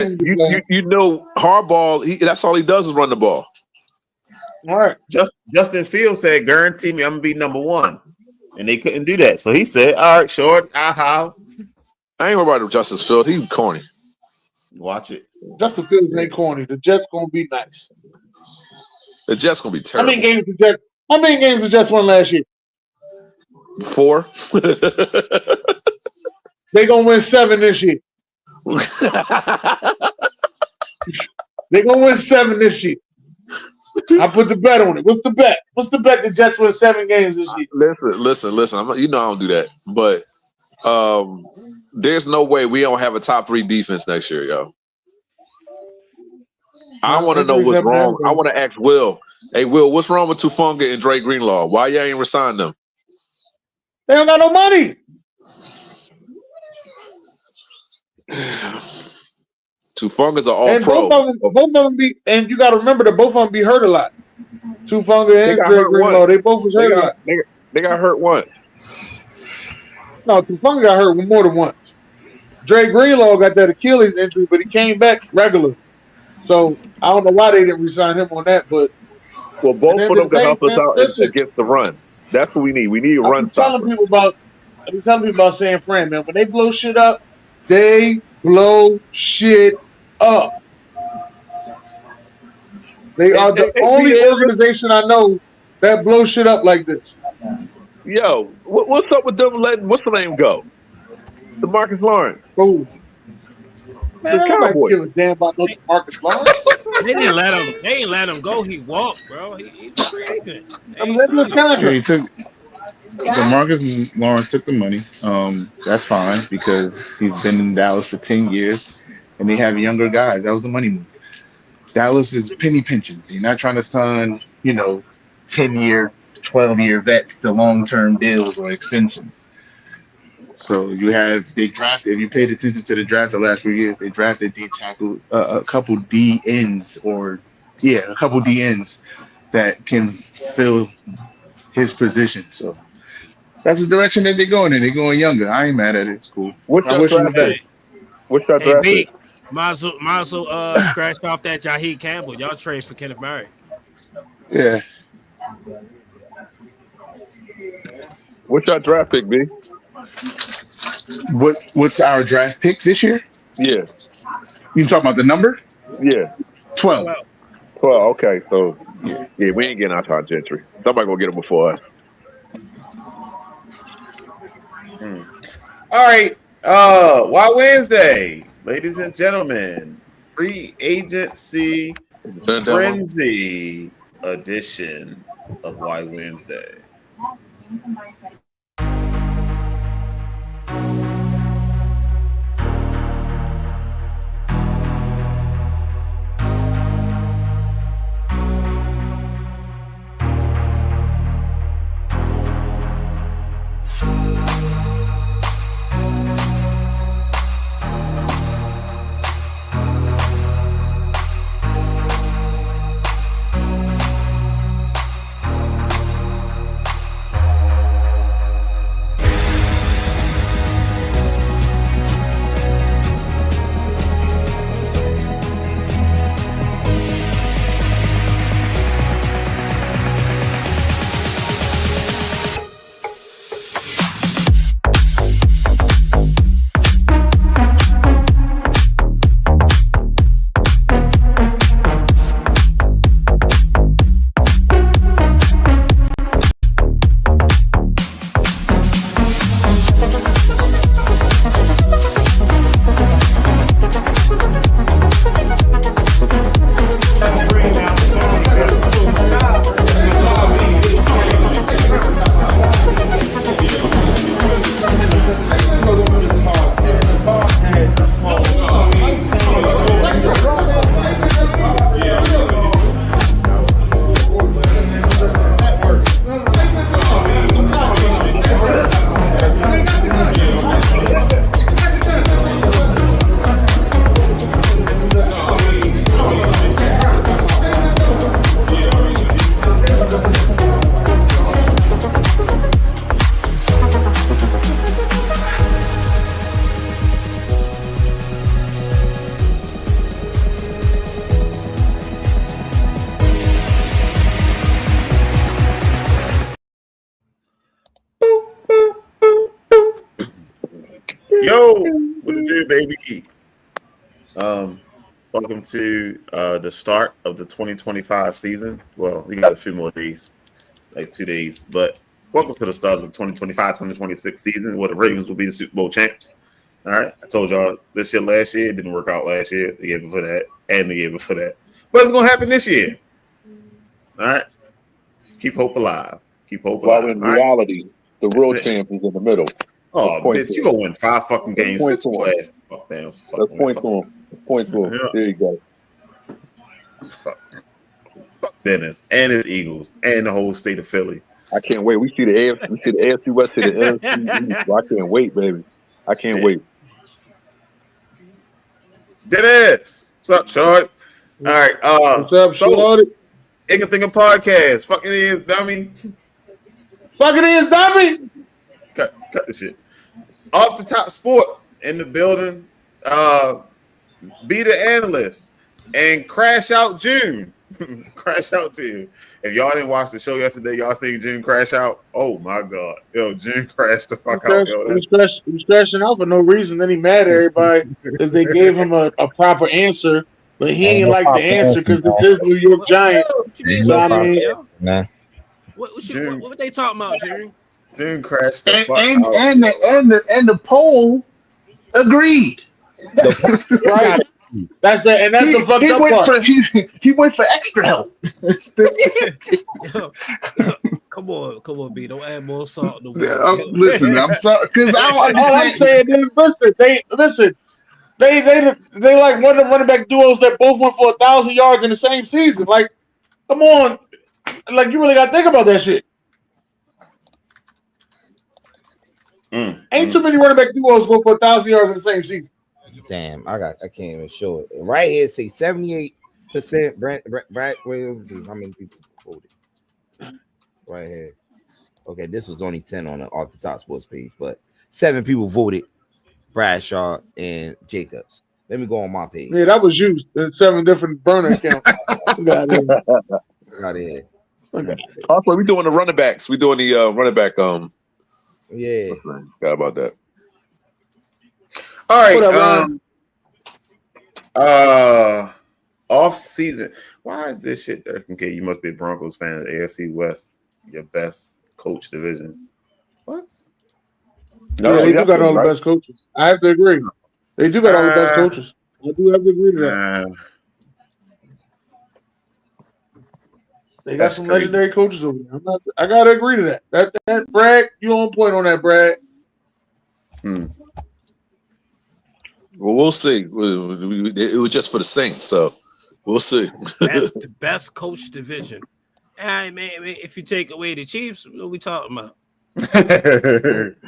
You know, hardball. That's all he does is run the ball. All right. Justin Fields said, "Guarantee me, I'm gonna be number one," and they couldn't do that. So he said, "All right, short, aha." I ain't worried about Justice Field. He corny. Watch it. Justin Fields ain't corny. The Jets gonna be nice. The Jets gonna be How terrible. many games the Jets won last year? 4. They gonna win 7 this year. They gonna win 7 this year. I put the bet on it. What's the bet? What's the bet? The Jets win 7 games this year. Listen. You know I don't do that, but there's no way we don't have a top 3 defense next year, yo. I want to know what's wrong. I want to ask Will. Hey, Will, what's wrong with Tufunga and Dre Greenlaw? Why y'all ain't resigned them? They don't got no money. Tufunga's are all pro. Both of them be, and you got to remember that both of them be hurt a lot. Tufunga and Dre Greenlaw, they both was hurt a lot. They got hurt once. No, Tufunga got hurt more than once. Dre Greenlaw got that Achilles injury, but he came back regular. So I don't know why they didn't resign him on that, but both of them can help us out against the run. That's what we need. We need a run stopper. I've been telling people about San Fran, man. When they blow shit up, they blow shit up. They are the only organization I know that blows shit up like this. Yo, what's up with them letting what's the name go? DeMarcus Lawrence. Oh. Man, I don't give a damn about no DeMarcus Lawrence. They didn't let him go. He walked, bro. He's a free agent. He took DeMarcus Lawrence took the money. That's fine because he's been in Dallas for 10 years, and they have younger guys. That was the money move. Dallas is penny pinching. You're not trying to sign, 10-year, 12-year vets to long-term deals or extensions. So they drafted, if you paid attention to the draft the last few years, they drafted D tackle, a couple D ends that can fill his position. So that's the direction that they're going in. They're going younger. I ain't mad at it. It's cool. I wish them the best. What's that draft? Hey, might as well scratch off that Jaheed Campbell. Y'all trade for Kenneth Murray. Yeah. What's your draft pick, B? What's our draft pick this year? Yeah. You talking about the number? Yeah. 12. 12. Okay, so yeah, we ain't getting Alshon Gentry. Somebody gonna get him before us. All right. Why Wednesday, ladies and gentlemen, free agency frenzy edition of Why Wednesday. Yo, what it do, baby? Welcome to the start of the 2025 season. Well, we got a few more days, like 2 days, but welcome to the start of the 2025-2026 season where the Ravens will be the Super Bowl champs. All right, I told y'all this year, last year, it didn't work out last year, the year before that, and the year before that. But it's going to happen this year. All right, let's keep hope alive. Keep hope alive. While in reality, the real champ is in the middle. Oh, bitch, you gonna win 5 fucking games. Let's point to him. Fuck down. Let's point to him. Point to him. There you go. Fuck Dennis and his Eagles and the whole state of Philly. I can't wait. We see the AFC West to the NFC East. I can't wait, baby. I can't wait. Dennis, what's up, Short? All right. What's up, Short? Ignorant Thinking Podcast. Fucking is, dummy. Fucking is, dummy. Cut the shit. Off the top sports in the building. Be the analyst and crash out June. Crash out June. If y'all didn't watch the show yesterday, y'all seen June crash out. Oh my god, yo, June crashed the fuck out. He was crashing out for no reason. Then he mad at everybody because they gave him a proper answer, but he ain't like the answer because it's his New York Giants. Man, what they talking about, Jerry? June crashed the fuck out. And the poll agreed. Right. That's the fucked up part. He went for extra help. Come on, B. Don't add more salt. Listen, I'm sorry because I don't all understand. I'm saying is, they like one of the running back duos that both went for 1,000 yards in the same season. Like, come on, like you really got to think about that shit. Ain't too many running back duos go for 1,000 yards in the same season. Damn, I can't even show it. Right here, say 78% Brad Williams. How many people voted? Right here. Okay, this was only 10 on the off the top sports page, but 7 people voted Bradshaw and Jacobs. Let me go on my page. Yeah, that was you. There's 7 different burner accounts. Got it. Also, we doing the running backs. We doing the running back. Yeah. Forgot about that. All right. Off season. Why is this shit there? Okay, you must be a Broncos fan. The AFC West, your best coach division. What? No, they do got all the best coaches. I have to agree. They do got all the best coaches. I do have to agree to that. They got some crazy legendary coaches over there. I gotta agree to that. That Brad, you on point on that, Brad. Well, we'll see. It was just for the Saints, so we'll see. That's the best coach division. I mean, if you take away the Chiefs, what are we talking about?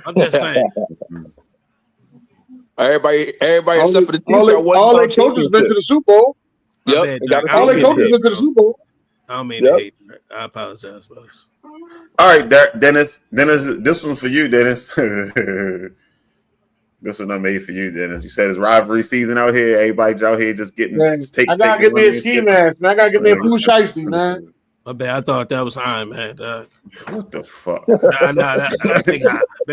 I'm just saying. Everybody except for the Chiefs. All their coaches been to the Super Bowl. Yep. All their coaches been to the Super Bowl. I don't mean to hate. I apologize, boss. All right, Dennis. This one's for you, Dennis. This one I made for you, Dennis. You said it's rivalry season out here. Everybody's out here just getting. I gotta get me a ski mask, man. I gotta get me a blue shiesty, man. My bad. I thought that was Iron Man. What the fuck? Nah, that's big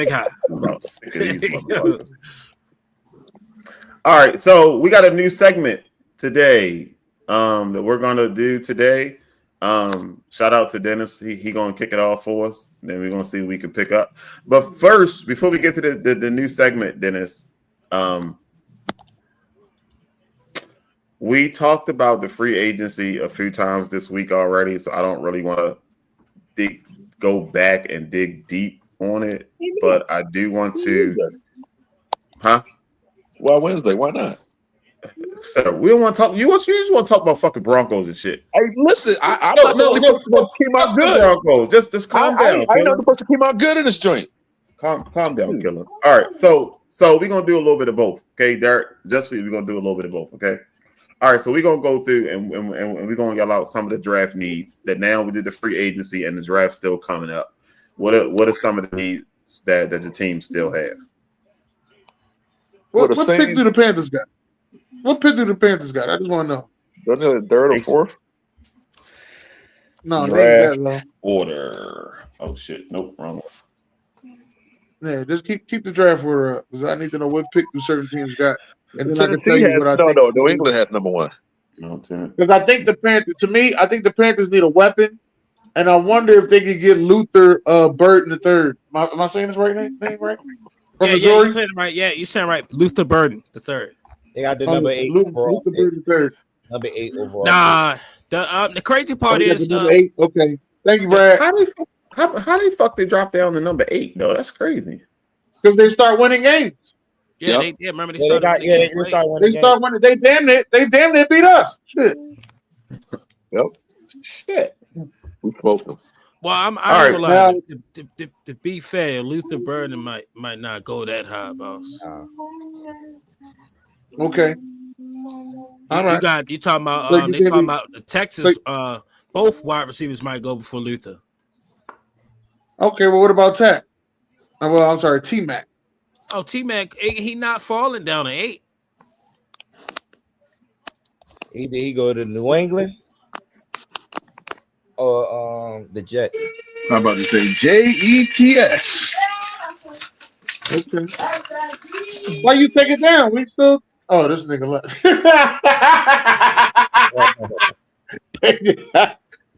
high. I'm about sick of these motherfuckers. All right, so we got a new segment today that we're gonna do today. Shout out to Dennis. He gonna kick it off for us. Then we're gonna see what we can pick up. But first, before we get to the new segment, Dennis, we talked about the free agency a few times this week already, so I don't really want to go back and dig deep on it. But I do want to. Huh? Why Wednesday? Why not? So we don't want to talk. You just want to talk about fucking Broncos and shit. Hey, listen, I'm not the only person that came out good. Broncos. Just calm down. I know the person came out good in this joint. Calm down, Killer. All right, so we're gonna do a little bit of both. Okay, Derek. Just for you, we're gonna do a little bit of both. Okay. All right, so we're gonna go through and we're gonna yell out some of the draft needs that now we did the free agency and the draft still coming up. What are some of the needs that the team still have? What pick do the Panthers got? What pick do the Panthers got? I just want to know. Don't know the third or fourth? No, draft order. Oh shit! Nope, wrong one. Yeah, just keep the draft order up because I need to know what pick do certain teams got, and then I can tell Tennessee you has what I no, think. no. New England has number one. No, Tenant. Because I think the Panthers, to me, I think the Panthers need a weapon, and I wonder if they could get Luther Burton the third. Am I saying this right name right? From Yeah, you Missouri. said it right. Yeah, you said it right. Luther Burden, the third. They got the Oh, number 8 overall Luther pick. Burton the third. Number 8 overall pick. Nah, the crazy Oh, part we got the is number 8. Okay, thank you, Brad. How they fuck they drop down to number 8 though? That's crazy. Because they start winning games. yeah, Yep. they remember they Yeah, they started. got, winning they games late. start winning They games. start winning. They damn near beat us. Shit. Yep. Shit. We smoked them. Well, I ain't right. gonna lie. To be fair, Luther Burden might not go that high, boss. Okay. All right. You talking about So you they think talking they- about the Texas both wide receivers might go before Luther. Okay. Well, what about Tech? Well, I'm sorry, T Mac. Oh, T-Mac, he not falling down to 8. Either he go to New England or the Jets. I'm about to say Jets. Okay. Why you take it down? We still. Oh, this nigga left.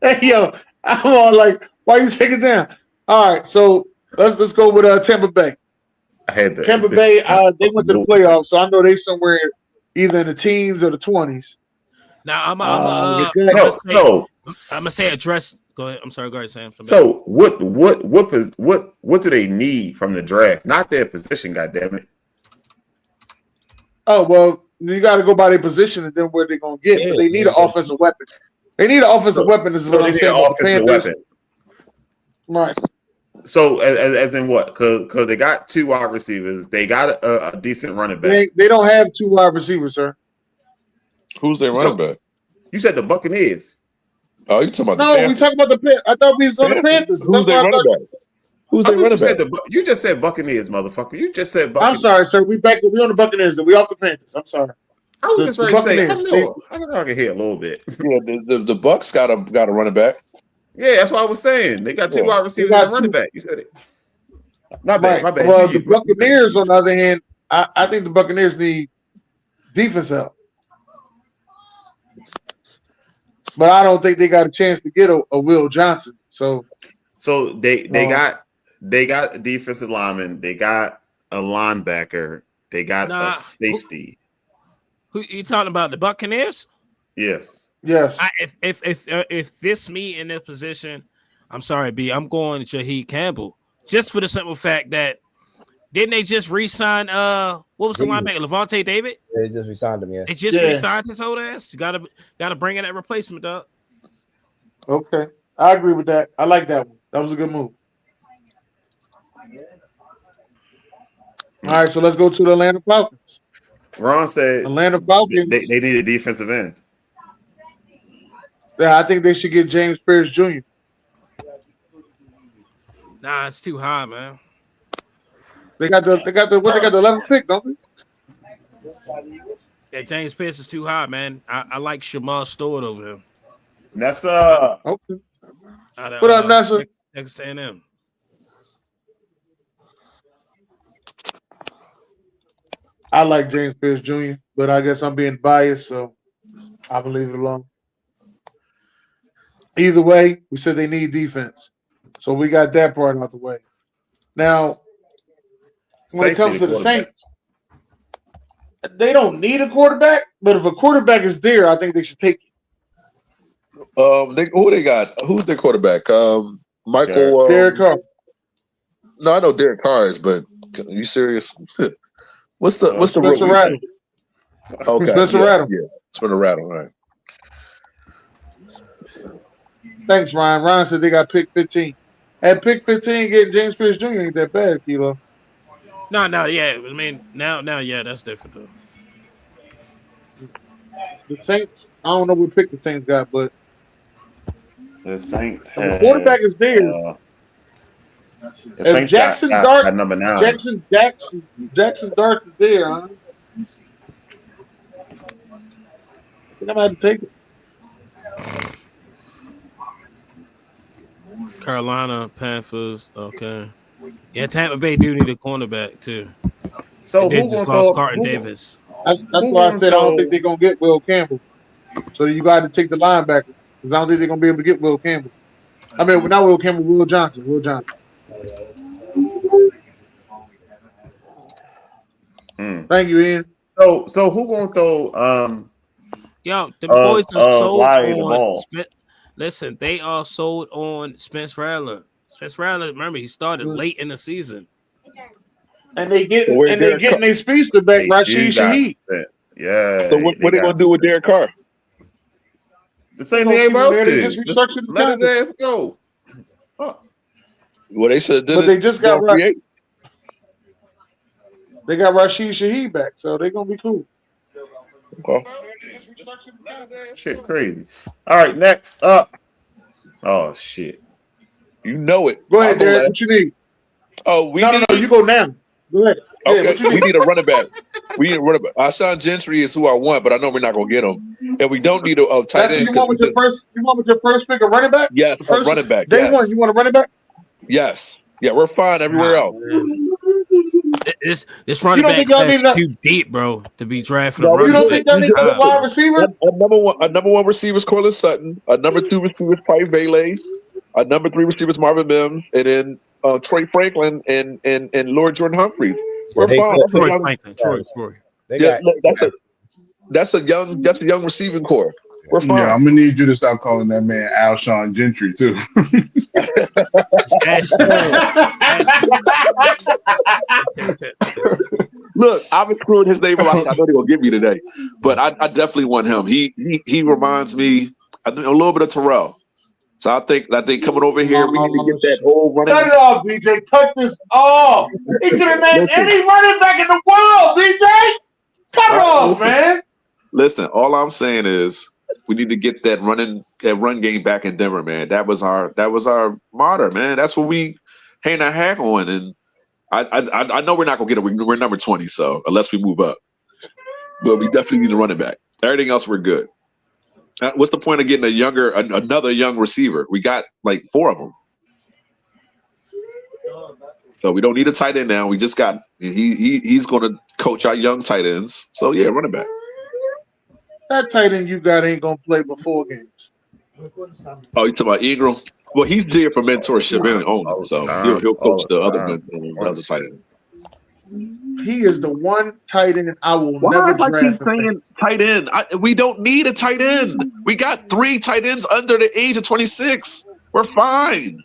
Hey, yo, I'm all like, why you take it down? All right, so let's go with Tampa Bay. I had that. Tampa Bay, they went to the playoffs, so I know they somewhere either in the teens or the 20s. Now I'm gonna say address. Go ahead. I'm sorry. Go ahead, Sam. So what do they need from the draft? Not their position, goddammit. Oh well, you got to go by their position and then where they're gonna get. But they need an offensive weapon. They need an offensive weapon. This is what I'm saying. About the Panthers. Weapon. Right. So as in what? Because they got 2 wide receivers. They got a decent running back. They don't have 2 wide receivers, sir. Who's their running back? You said the Buccaneers. Oh, you talking about No, the Panthers? we talking about the Panthers. I thought we was on the Panthers. Who's their running back? Who's their running back? You just said Buccaneers, motherfucker. You just said Buccaneers. I'm sorry, sir. We on the Buccaneers. We off the Panthers. I'm sorry. I was just ready to say, Buccaneers. I can hear a little bit. Yeah, the Bucks got a running back. Yeah, that's what I was saying. They got 2 wide receivers and a running back. You said it. My bad. Well, the Buccaneers, on the other hand, I think the Buccaneers need defense help. But I don't think they got a chance to get a Will Johnson. So they got a defensive lineman, they got a linebacker, they got a safety. Who you talking about? The Buccaneers? Yes. If this me in this position, I'm sorry, B. I'm going Shaheed Campbell just for the simple fact that didn't they just re-sign what was the linebacker, Levante David? They just re-signed him, yeah. They just re-signed his old ass. You gotta bring in that replacement, dog. Okay, I agree with that. I like that one. That was a good move. All right, so let's go to the Atlanta Falcons. Ron said Atlanta Falcons. They need a defensive end. Yeah, I think they should get James Spears Jr. Nah, it's too high, man. They got the 11th pick, don't they? Yeah, James Pierce is too high, man. I like Shamar Stewart over him. Nessa. Okay. What up, Nessa? Texas A&M. I like James Pierce Jr., but I guess I'm being biased, so I will leave it alone. Either way, we said they need defense. So we got that part out the way. Now, when it comes to the Saints, they don't need a quarterback, but if a quarterback is there, I think they should take it. Who they got? Who's their quarterback? Michael Derek Carr. No, I know Derek Carr is, but are you serious? What's the Spencer Rattle? Okay, Spencer Rattle. Yeah, Spencer Rattle. All right. Thanks, Ryan. Ryan said they got pick 15. At pick 15, getting James Pierce Jr. ain't that bad, Kilo. No, yeah. I mean, now, yeah, that's different though. The Saints, I don't know what pick the Saints got, but the Saints the quarterback is there. If Jackson Dart at number 9. Jackson Dart is there, huh? I think I'm gonna have to take it. Carolina Panthers, okay. Yeah, Tampa Bay do need a cornerback too. So They who just gonna lost throw? Carton Davis. That's Who why I gonna said I don't throw? think they're gonna get Will Campbell. So you got to take the linebacker because I don't think they're gonna be able to get Will Campbell. I mean, not Will Campbell, Will Johnson. Will Johnson. Thank you, Ian. So who gonna throw? Yo, the boys are sold Larry the on. ball. Listen, they are sold on Spence Rattler. Spence Rattler, remember, he started late in the season. And they So where's getting Derek Carr? their speedster back, Rashid Shaheed. Yeah. So what they gonna do with Derek Carr? The same thing everybody else They did. just restructured the Let his tackle. ass go. Well, they should have did But it. they just got free agent. they got Rashid Shaheed back, so they're gonna be cool. Okay. Shit, crazy. All right, next up. Oh shit. You know it. Go ahead, I'll go Derek. last. What you need? Oh, we No, need. you go now. Go ahead. Yeah, Okay, what you we need? need a running back. We need a running back. Alshon Gentry is who I want, but I know we're not gonna get him. And we don't need a tight That's what end you because want with your first. You want with your first pick a running back. yes, The a first running back. day Yes, one. You want a running back? yes, yeah. We're fine everywhere else. This You running don't back think y'all class need that? too deep, bro, to be drafting No, a we You running don't back. think y'all need a wide receiver? A number one receiver is Cortland Sutton. A number two receiver is Pipe Bailey. A number three receiver is Marvin Mims, and then Troy Franklin and Lord Jordan Humphreys. We're they fine. could- That's a Troy young, Franklin. Troy. They yeah, got that's a young receiving core. We're fine. Yeah, I'm gonna need you to stop calling that man Alshon Gentry too. It's Ashton. Look, I've been screwing his name up. I said, I know they're gonna give me today, but I definitely want him. He reminds me I think a little bit of Terrell. So I think coming over here, we need to get that whole running. Cut it off, DJ. Cut this off. He could have named any running back in the world, DJ. Cut it off, man. Listen, all I'm saying is we need to get that run game back in Denver, man. That was our motto, man. That's what we hang our hat on. And I know we're not gonna get it. We're number 20, so unless we move up, but we definitely need a running back. Everything else we're good. What's the point of getting another young receiver? We got like 4 of them, so we don't need a tight end now. We just got he's going to coach our young tight ends. So yeah, running back. That tight end you got ain't gonna play but 4 games. Oh, you talking about Ingram? Well, he's there for mentorship and owning, so he'll coach the other tight end. He is the one tight end I will Why never am I keep draft. saying tight end? We don't need a tight end. We got 3 tight ends under the age of 26. We're fine.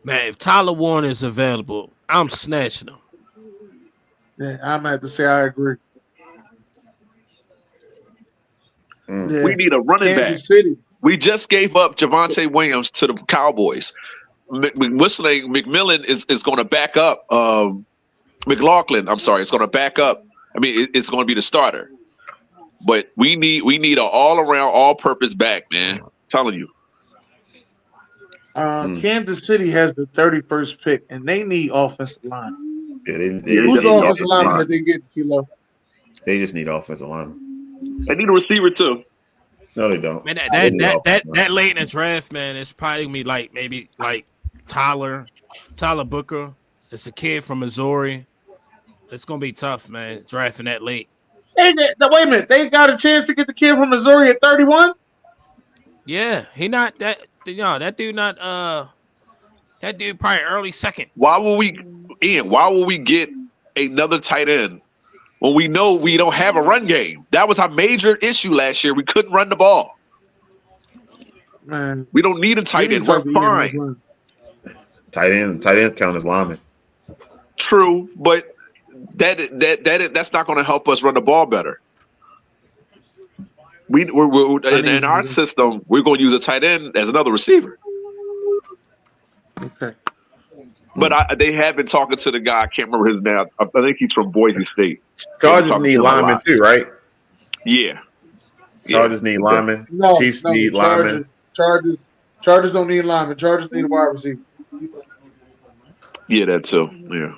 Man, if Tyler Warner is available, I'm snatching him. Yeah, I'm gonna have to say I agree. Yeah. We need a running Kansas back. City. We just gave up Javonte Williams to the Cowboys. McMillan is going to back up. McLaughlin, I'm sorry, it's going to back up. I mean, it's going to be the starter. But we need an all-around, all-purpose back, man. I'm telling you. Kansas City has the 31st pick, and they need offensive line. Yeah, Who's the offensive line that they get, Kilo? They just need offensive line. They need a receiver too. No, they don't. Man, that late in the draft, man, it's probably gonna be maybe Tyler Booker. It's a kid from Missouri. It's gonna be tough, man, drafting that late. Hey, wait a minute. They got a chance to get the kid from Missouri at 31? Yeah, he not that. That dude not. That dude probably early second. Why will we get another tight end when we know we don't have a run game? That was our major issue last year. We couldn't run the ball. Man, we don't need a tight end. We're fine. Tight end count as lineman. True, but that's not going to help us run the ball better. In our system, we're going to use a tight end as another receiver. Okay. But they have been talking to the guy. I can't remember his name. I think he's from Boise State. Chargers need linemen too, right? Yeah. Chargers need linemen. No, Chiefs need linemen. Chargers don't need linemen. Chargers need a wide receiver. Yeah, that too. Yeah.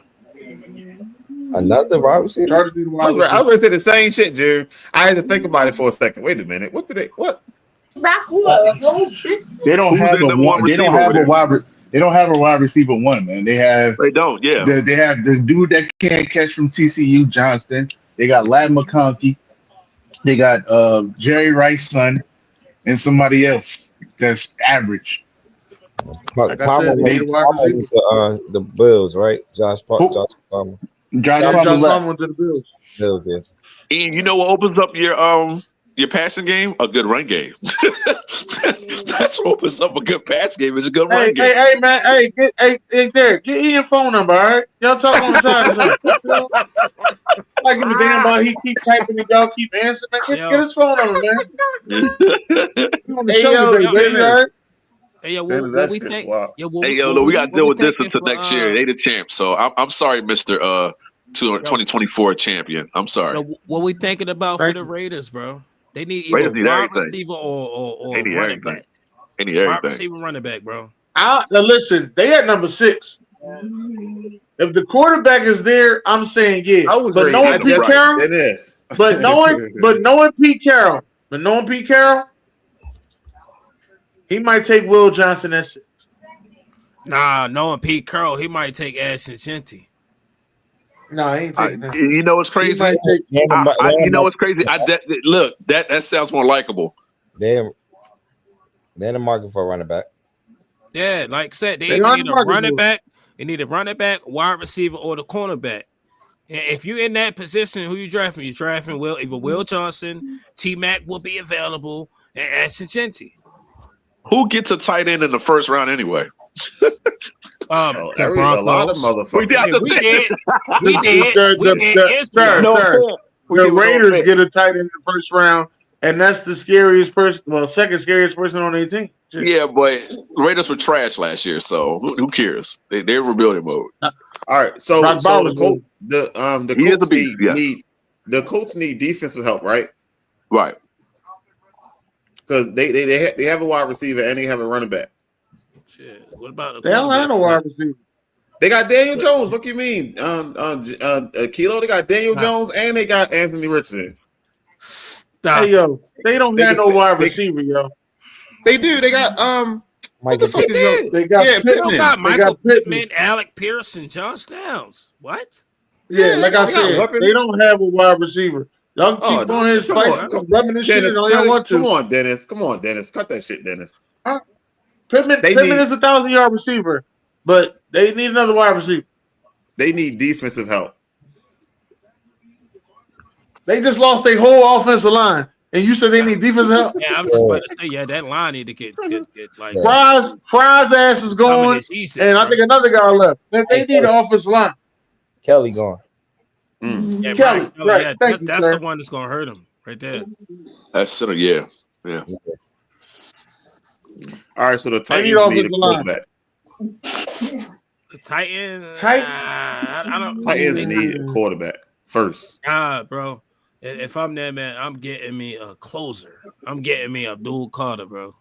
Another wide receiver. Chargers need a wide receiver. I was going to say the same shit, Jerry. I had to think about it for a second. Wait a minute. What? They don't have a wide. They don't have a wide receiver one, man. They have They don't. Yeah. they have the dude that can't catch from TCU, Johnston. They got Lad McConkey. They got Jerry Rice's son and somebody else that's average. Like I Palmer said, they need a wide went receiver. to the Bills, right? Josh Palmer. Josh Josh Palmer left. Palmer went to the Bills. Bills, yeah. And you know what opens up your passing game? A good run game. That's what opens up a good pass game. Is a good run game. Hey, man. Hey, Derek, get Ian phone number, all right? Y'all talk on the side or something. I give a damn about he keep typing and y'all keep answering. Man, get his phone number, man. You on the show today, baby, all right? Hey, yo, Dennis, what that we shit's think? wild. Yo, Hey, yo, we got to deal with this until next year. They the champ. So I'm sorry, Mr. 2024 champion. I'm sorry. Yo, what we thinking about for Thank the you. Raiders, bro? They need either Raiders need wide everything. receiver or They need running everything. back. They need Wide everything. receiver, running back, bro. Now listen, they at number 6. If the quarterback is there, I'm saying yeah. I was But ready. knowing Pete Carroll, It is. but knowing Pete Carroll, he might take Will Johnson at 6. Nah, knowing Pete Carroll, he might take Ashton Shinty. No, he ain't taking that. You know what's crazy? He might take, You know what's crazy? Look, that sounds more likable. They're in the market for a running back. Yeah, like I said, they They either are need a market running move. back, they need a running back, wide receiver, or the cornerback. And if you're in that position, who you drafting? You're drafting Will Johnson, T Mac will be available, and Ashton Shinty. Who gets a tight end in the first round anyway? The A lot of Broncos. motherfuckers. We did. The Raiders get a tight end in the first round, and that's the scariest person. Well, second scariest person on their team. Shit. Yeah, but Raiders were trash last year, so who cares? They're rebuilding mode. All right, so Brock Bowers the He is a Colts beast, yeah. the Colts need defensive help, right? Right. Because they have a wide receiver and they have a running back. Shit. What about the They don't have no wide receiver. They got Daniel Jones. What do you mean? Kilo. They got Daniel Jones and they got Anthony Richardson. Stop. Hey, yo, they don't have no wide receiver, yo. They do. They got what the fuck is your? They got Yeah, They Pittman. got They Michael got Pittman. Pittman, Alec Pearson, Josh Downs. What? Yeah, like I they got said, weapons. they don't have a wide receiver. Y'all keep on his come spice, on. rubbing this shit Dennis, in all y'all want to. come on, Dennis. Come on, Dennis. Cut that shit, Dennis. Pittman is a 1,000-yard receiver, but they need another wide receiver. They need defensive help. They just lost their whole offensive line, and you said they need defensive help. Yeah, I'm just about to say, yeah, that line need to get like Fry's ass is going, and I think another guy left. They need an offensive line. Kelly gone. Yeah, Kelly, right. Yeah, Thank you, that's sir. the one that's gonna hurt him right there. That's center. Yeah. All right, so the They need Titans need a offensive line. quarterback. The Titans. Titan- I don't. Titans need a quarterback first. Bro. If I'm there, man, I'm getting me a closer. I'm getting me Abdul Carter, bro.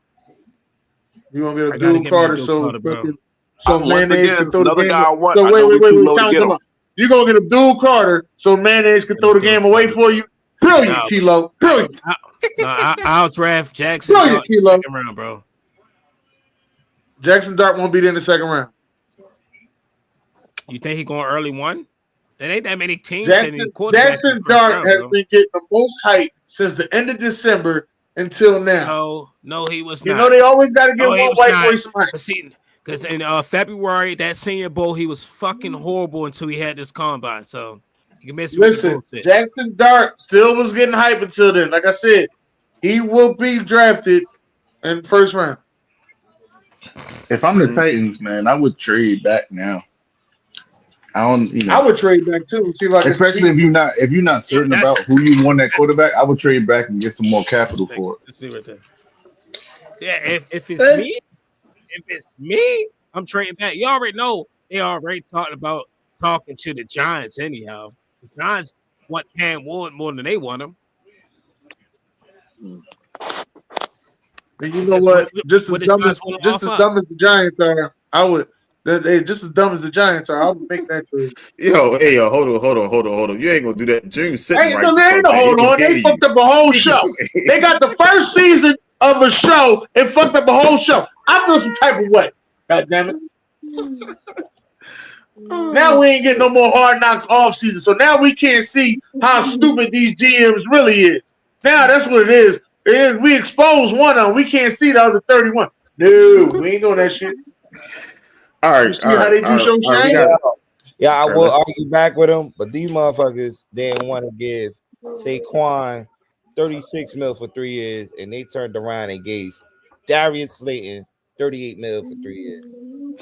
You want to I get a gotta dual get me Carter Abdul so Carter, bro. Mayonnaise can throw the another game. guy I want. So I know we too low to time get him. out. You gonna get a dual Carter so Mayonnaise can throw the game away for you? Brilliant, No. Kilo. Brilliant. I'll draft Jackson Brilliant, in the Kilo. second round, bro. Jackson Dart won't be there in the second round. You think he going early one? There ain't that many teams. Jackson Dart has been getting the most hype since the end of December until now. No, he was You not. know they always got to get No, he one was white not. boy some hype. Because in February, that Senior Bowl, he was fucking horrible until he had this combine. So you can miss with the Listen, bullshit. Jackson Dart still was getting hype until then. Like I said, he will be drafted in the first round. If I'm the Titans, man, I would trade back now. I would trade back too. See if I can especially if you're not certain about who you want that quarterback. I would trade back and get some more capital for it. Let's see right there. Yeah, if it's me, I'm trading back. You already know they already talking to the Giants anyhow. The Giants want Cam Ward more than they want him. And you know what? Just as dumb as the Giants are, I would. They just as dumb as the Giants are. I would make that trade. Yo, hold on. You ain't gonna do that. June's sitting right. They ain't hold on. They fucked up a whole show. They got the first season of a show and fucked up a whole show. I feel some type of way. God damn it. Now we ain't getting no more Hard Knocks off season, so now we can't see how stupid these GMs really is. Now that's what it is. We expose one of them. We can't see the other 31. No, we ain't doing that shit. All right, you see how they do show we got it. Yeah, I will argue back with them, but these motherfuckers didn't want to give Saquon 36 mil for 3 years, and they turned around and gave Darius Slayton 38 mil for 3 years.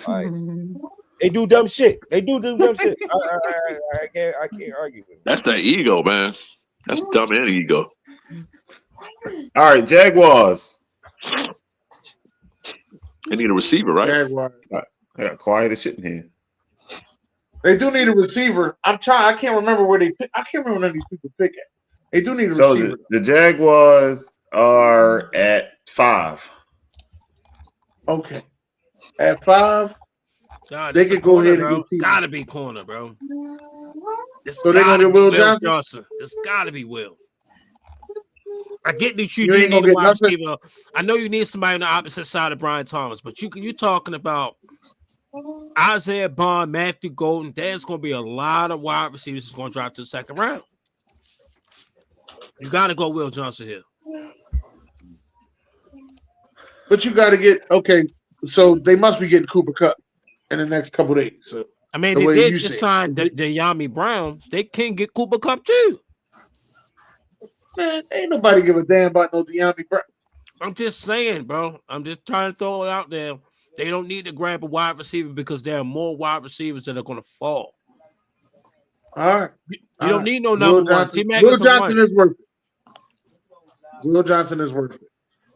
All right. They do dumb shit. I can't argue with them. That's the ego, man. That's dumb and ego. All right, Jaguars. They need a receiver, right? Jaguars. I got quiet as shit in here. They do need a receiver. I can't remember where they pick. I can't remember none of these people pick at. They do need a receiver. The Jaguars are at 5. Okay. At 5, Nah, they could go ahead bro. and get Gotta be corner, bro. So they're gonna get Will Johnson? This gotta be Will. I get that You ain't need gonna a get wide nothing? receiver. I know you need somebody on the opposite side of Brian Thomas, but you talking about Isaiah Bond, Matthew Golden. There's gonna be a lot of wide receivers that's gonna drop to the second round. You gotta go Will Johnson here. But you got to get so they must be getting Cooper Kupp in the next couple days. So I mean, they did just sign the Yami Brown. They can get Cooper Kupp too. Man, ain't nobody give a damn about no De'Ami Brown. I'm just saying, bro. I'm just trying to throw it out there. They don't need to grab a wide receiver because there are more wide receivers that are going to fall. All right. You don't need no Will number one. Johnson, Will Johnson is worth it. Will Johnson is worth it.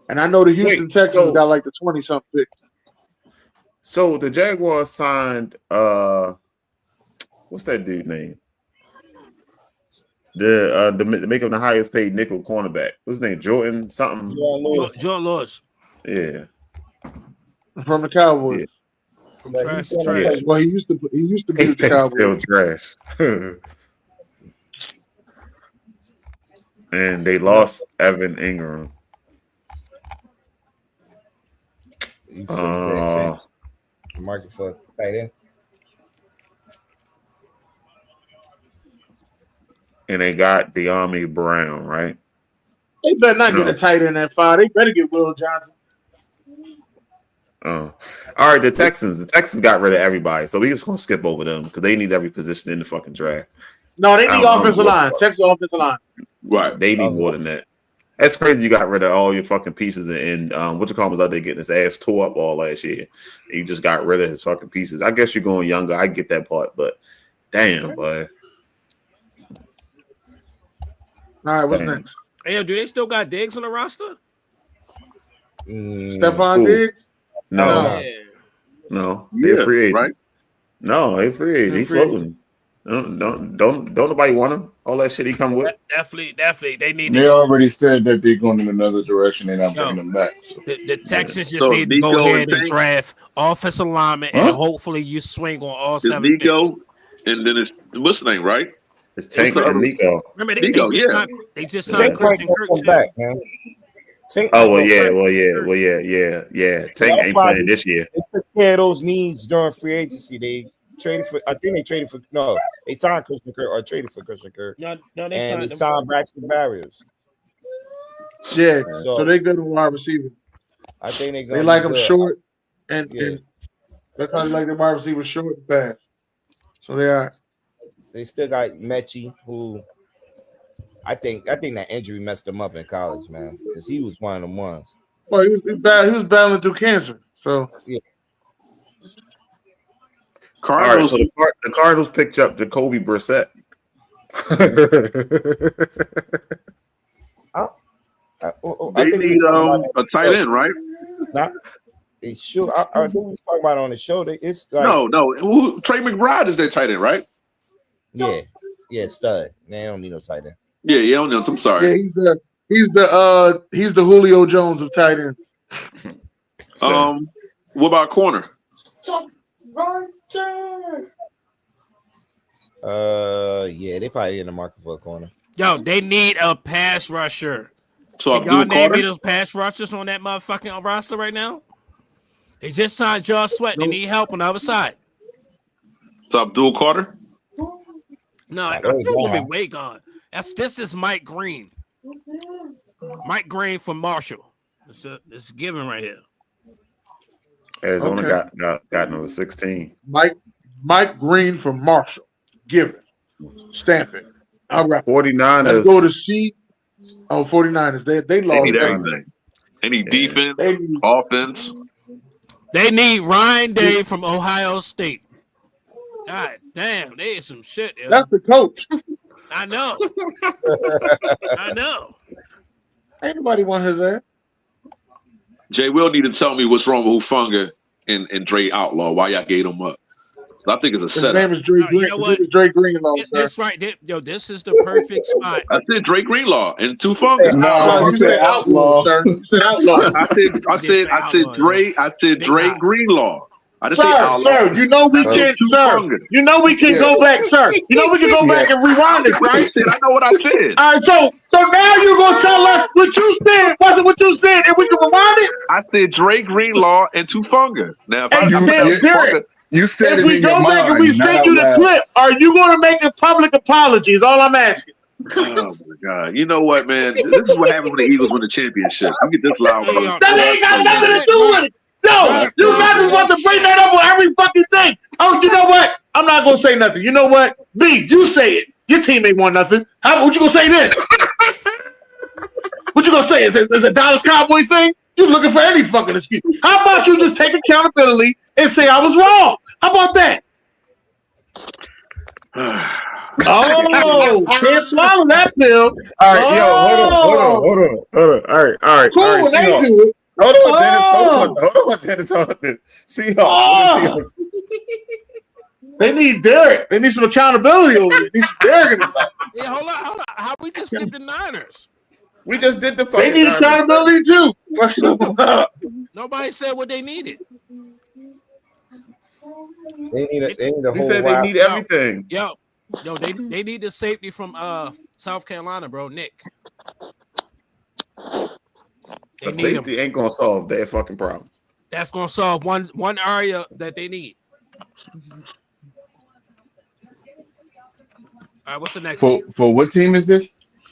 And I know the Houston Texans got like the 20-something pick. So the Jaguars signed what's that dude name? The make him the highest paid nickel cornerback. What's his name? Jordan something. Jordan Lewis. Yeah. From the Cowboys. Yeah. From trash to trash. Well, he used to be with the Cowboys. Still trash. And they lost Evan Ingram. Market for tight end. And they got De'Ami Brown, right? They better not get a tight end at 5. They better get Will Johnson. All right, the Texans got rid of everybody, so we just gonna skip over them because they need every position in the fucking draft. No, they need offensive line. Texas offensive line. Right, they need more than that. That's crazy. You got rid of all your fucking pieces, and what you call him was out there getting his ass tore up all last year. And you just got rid of his fucking pieces. I guess you're going younger. I get that part, but damn, boy. All right, what's next? Hey, do they still got Diggs on the roster? Stephon Diggs? No. They're free agent. Right? No, they're free agent. He's floating. Don't nobody want him. All that shit he come with. Definitely. They need. They already said that they're going in another direction. They're not bringing them back. So. The Texans just need to go ahead and draft offensive lineman, and hopefully you swing on all 7 picks. And then it's what's the name, right? It's Tank and Nico. Remember, they just signed Christian Kirk back, man. Tank ain't playing this year. They took care of those needs during free agency. They signed Christian Kirk or traded for Christian Kirk. They signed Braxton Barriers. Yeah, so they good on wide receiver. I think they like them short, and that's how they like their wide receiver short and fast. So they are. They still got Mechie, who I think that injury messed him up in college, man, because he was one of them ones. Well, he was battling through cancer, so yeah. Cardinals. All right, so the Cardinals picked up Jacoby Brissett. They need a tight end, right? It's sure. I think we was talking about it on the show. It's like no. Trey McBride is their tight end, right? Yeah, stud. Man, I don't need no tight end. Yeah, don't know. I'm sorry. Yeah, he's the Julio Jones of tight ends. What about corner? Yeah, they probably in the market for a corner. Yo, they need a pass rusher. So y'all name me those pass rushers on that motherfucking roster right now? They just signed Josh Sweat. They need help on the other side. What's up, Abdul Carter? No, I think it's gonna be way gone. This is Mike Green. Mike Green from Marshall. It's given right here. Arizona got number 16. Mike Green from Marshall. Give it. Stamp it. All right. 49ers. Let's go to C. Oh, 49ers. They lost. They need everything. They need defense, offense. They need Ryan Day from Ohio State. God damn, they is some shit. Yo. That's the coach. I know. I know. Ain't nobody want his ass. Jay Will need to tell me what's wrong with Hufanga and Dre Outlaw. Why y'all gave them up? So I think it's a setup. His name is Dre Green. You know what? Dre Greenlaw, sir. That's right. This is the perfect spot. I said Dre Greenlaw and Hufanga. No, you said Outlaw, sir. You said Outlaw. I said Dre Greenlaw. I just say Outlaw. Sir, you know we can, sir. You know we can go back, sir. You know we can go back and rewind it, right? I know what I said. All right, so now you're gonna tell us what you said wasn't what you said, and we can rewind it. I said Dre Greenlaw and Hufanga. Now, you said if it we in go your back mind, and we send you the clip, are you going to make a public apology? Is all I'm asking. Oh my God! You know what, man? This is what happens when the Eagles win the championship. You get this loud. That ain't got nothing to do with it. No, you guys just want to bring that up on every fucking thing. Oh, you know what? I'm not gonna say nothing. You know what? B, you say it. Your team ain't won nothing. What you gonna say then? What you gonna say? Is it a Dallas Cowboy thing? You looking for any fucking excuse? How about you just take accountability and say I was wrong? How about that? Oh, can't swallow that pill. All right, hold on. All right. Cool, all right, they do it. Hold on, Dennis. Seahawks. They need Derek. They need some accountability over it. They need some Derek in the Yeah, hold on. How we just did the Niners? We just did the They need accountability too. Nobody said what they needed. They need a We whole said they need everything. Yo, they need the safety from South Carolina, bro. Nick. The safety ain't gonna solve their fucking problems. That's gonna solve one area that they need. All right, what's the next one? For what team is this?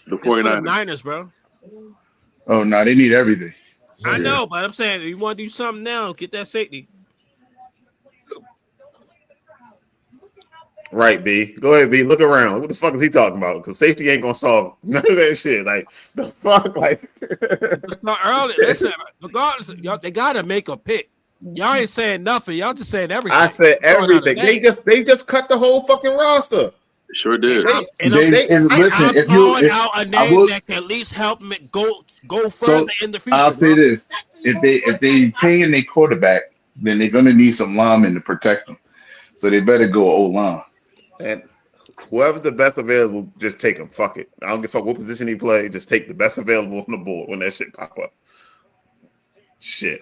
The It's for the 49ers. Niners, bro. Oh no, they need everything. I know, but I'm saying if you want to do something now, get that safety. Right, B. Go ahead, B. Look around. What the fuck is he talking about? Because safety ain't gonna solve none of that shit. Like the fuck, like It's not early. Listen, regardless, y'all, they gotta make a pick. Y'all ain't saying nothing. Y'all just saying everything. I said everything. They just cut the whole fucking roster. Sure did. And listen, I'm throwing out a name that can at least help me go further in the future. I'll say this: if they paying their quarterback, then they're gonna need some linemen to protect them. So they better go O-line. And whoever's the best available, just take him. Fuck it. I don't give a fuck what position he play. Just take the best available on the board when that shit pop up. Shit.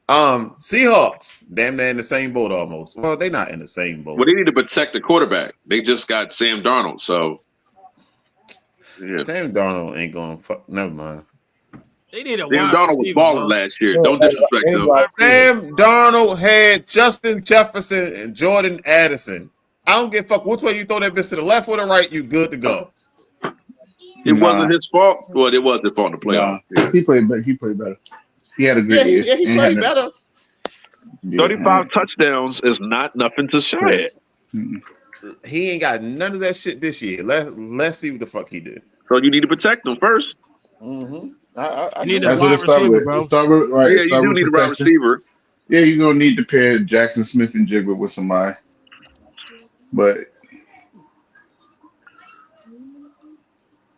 Seahawks, damn, they're in the same boat almost. Well, they're not in the same boat. Well, they need to protect the quarterback. They just got Sam Darnold, so yeah. Sam Darnold ain't going to fuck. Never mind. They need a Sam Darnold was balling last year. Don't disrespect him. Sam Darnold had Justin Jefferson and Jordan Addison. I don't give a fuck which way you throw that bitch, to the left or the right, you good to go. It wasn't his fault. Well, it was his fault in the playoff. Yeah. He played better. He had a good year. Yeah, he played better. 35 touchdowns is not nothing to shy at. He ain't got none of that shit this year. Let's see what the fuck he did. So you need to protect them first. Mm-hmm. You need a That's what wide it start receiver, with. bro. Yeah, you do need a wide receiver. Yeah, you're gonna need to pair Jackson Smith and Jigba with somebody. But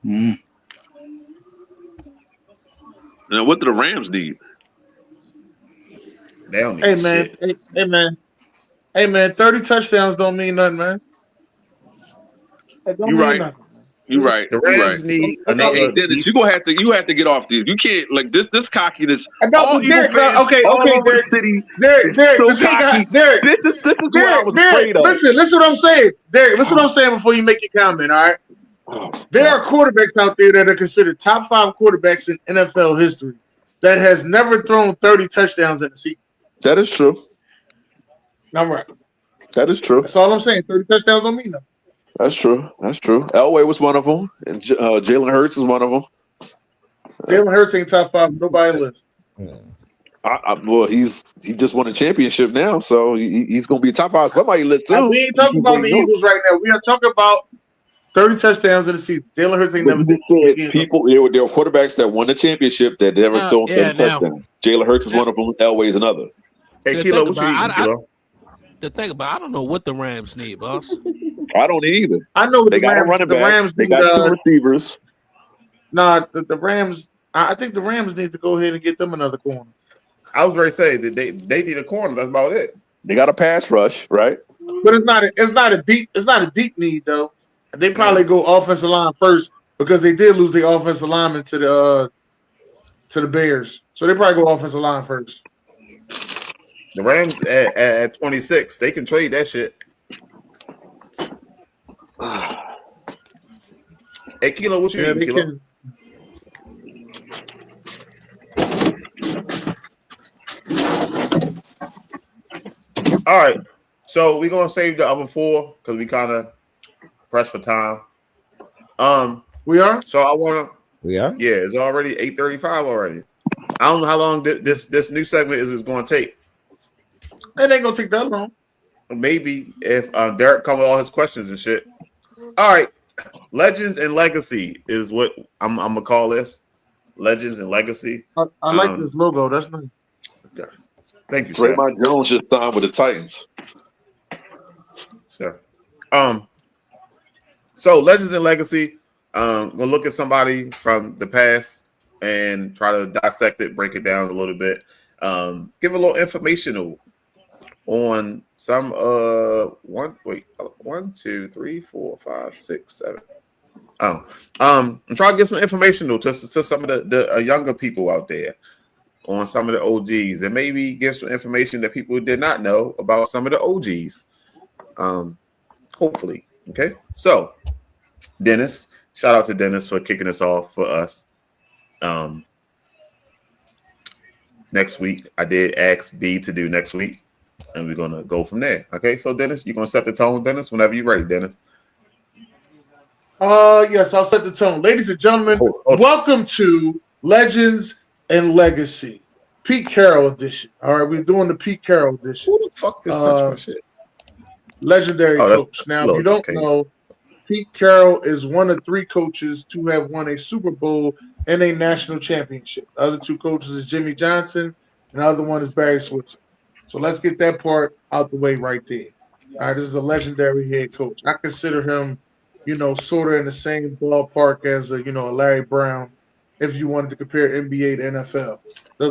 Now, what do the Rams need? They don't need Hey man, 30 touchdowns don't mean nothing, man. It don't You mean right. nothing. You right. The You Rams right. need Hey, another. Dennis, you have to get off these. You can't like this cockiness. I know, All Derek, Eagle fans okay, all over Derek, the city. Derek, so the thing cocky. Derek, This is what I was afraid of. listen what I'm saying. Derek, listen what I'm saying before you make your comment, all right? There are quarterbacks out there that are considered top 5 quarterbacks in NFL history that has never thrown 30 touchdowns in a season. That is true. I'm right. That is true. That's all I'm saying. 30 touchdowns on me now. That's true. That's true. Elway was one of them, and Jalen Hurts is one of them. Jalen Hurts ain't top 5. Nobody list. Well, he just won a championship now, so he's going to be top 5. Somebody lit too. We ain't talking about the Eagles right now. We are talking about 30 touchdowns in the season. Jalen Hurts ain't never did. People, there were quarterbacks that won the championship that never thrown 30 touchdowns. Jalen Hurts is one of them. Elway is another. Hey, Kilo, what you eating, Kilo? The thing about I don't know what the Rams need, boss. I don't either. I know they got a running back. Rams they got 2 receivers. Nah, the Rams. I think the Rams need to go ahead and get them another corner. I was ready to say that they need a corner. That's about it. They got a pass rush, right? But it's not a deep need though. They probably go offensive line first because they did lose the offensive lineman to the Bears. So they probably go offensive line first. The Rams at 26, they can trade that shit. Hey, Kilo, what you eating, Kilo? All right, so we're gonna save the other 4 because we kind of pressed for time. We are. So I wanna. We are. Yeah, it's already 8:35 already. I don't know how long this new segment is going to take. It ain't gonna take that long. Maybe if Derek comes with all his questions and shit. All right, Legends and Legacy is what I'm gonna call this. Legends and Legacy. I like this logo. That's nice. Thank you, sir. Draymond Jones just signed with the Titans. Sure. So Legends and Legacy. Gonna look at somebody from the past and try to dissect it, break it down a little bit. Give a little informational on some 1, 2, 3, 4, 5, 6, 7. I'm trying to get some informational to some of the younger people out there on some of the OGs, and maybe give some information that people did not know about some of the OGs. Hopefully, okay. So, Dennis, shout out to Dennis for kicking us off for us. Next week, I did ask B to do next week, and we're gonna go from there. Okay, so Dennis, you're gonna set the tone, Dennis, whenever you're ready, Dennis. Yes, I'll set the tone. Ladies and gentlemen, welcome to Legends and Legacy, Pete Carroll edition. All right, we're doing the Pete Carroll edition. Who the fuck just touched my shit? Legendary coach. Now, if you don't know, Pete Carroll is one of 3 coaches to have won a Super Bowl and a national championship. The other 2 coaches is Jimmy Johnson, and the other one is Barry Switzer. So let's get that part out the way right there. All right, this is a legendary head coach. I consider him, sort of in the same ballpark as a Larry Brown, if you wanted to compare NBA to NFL.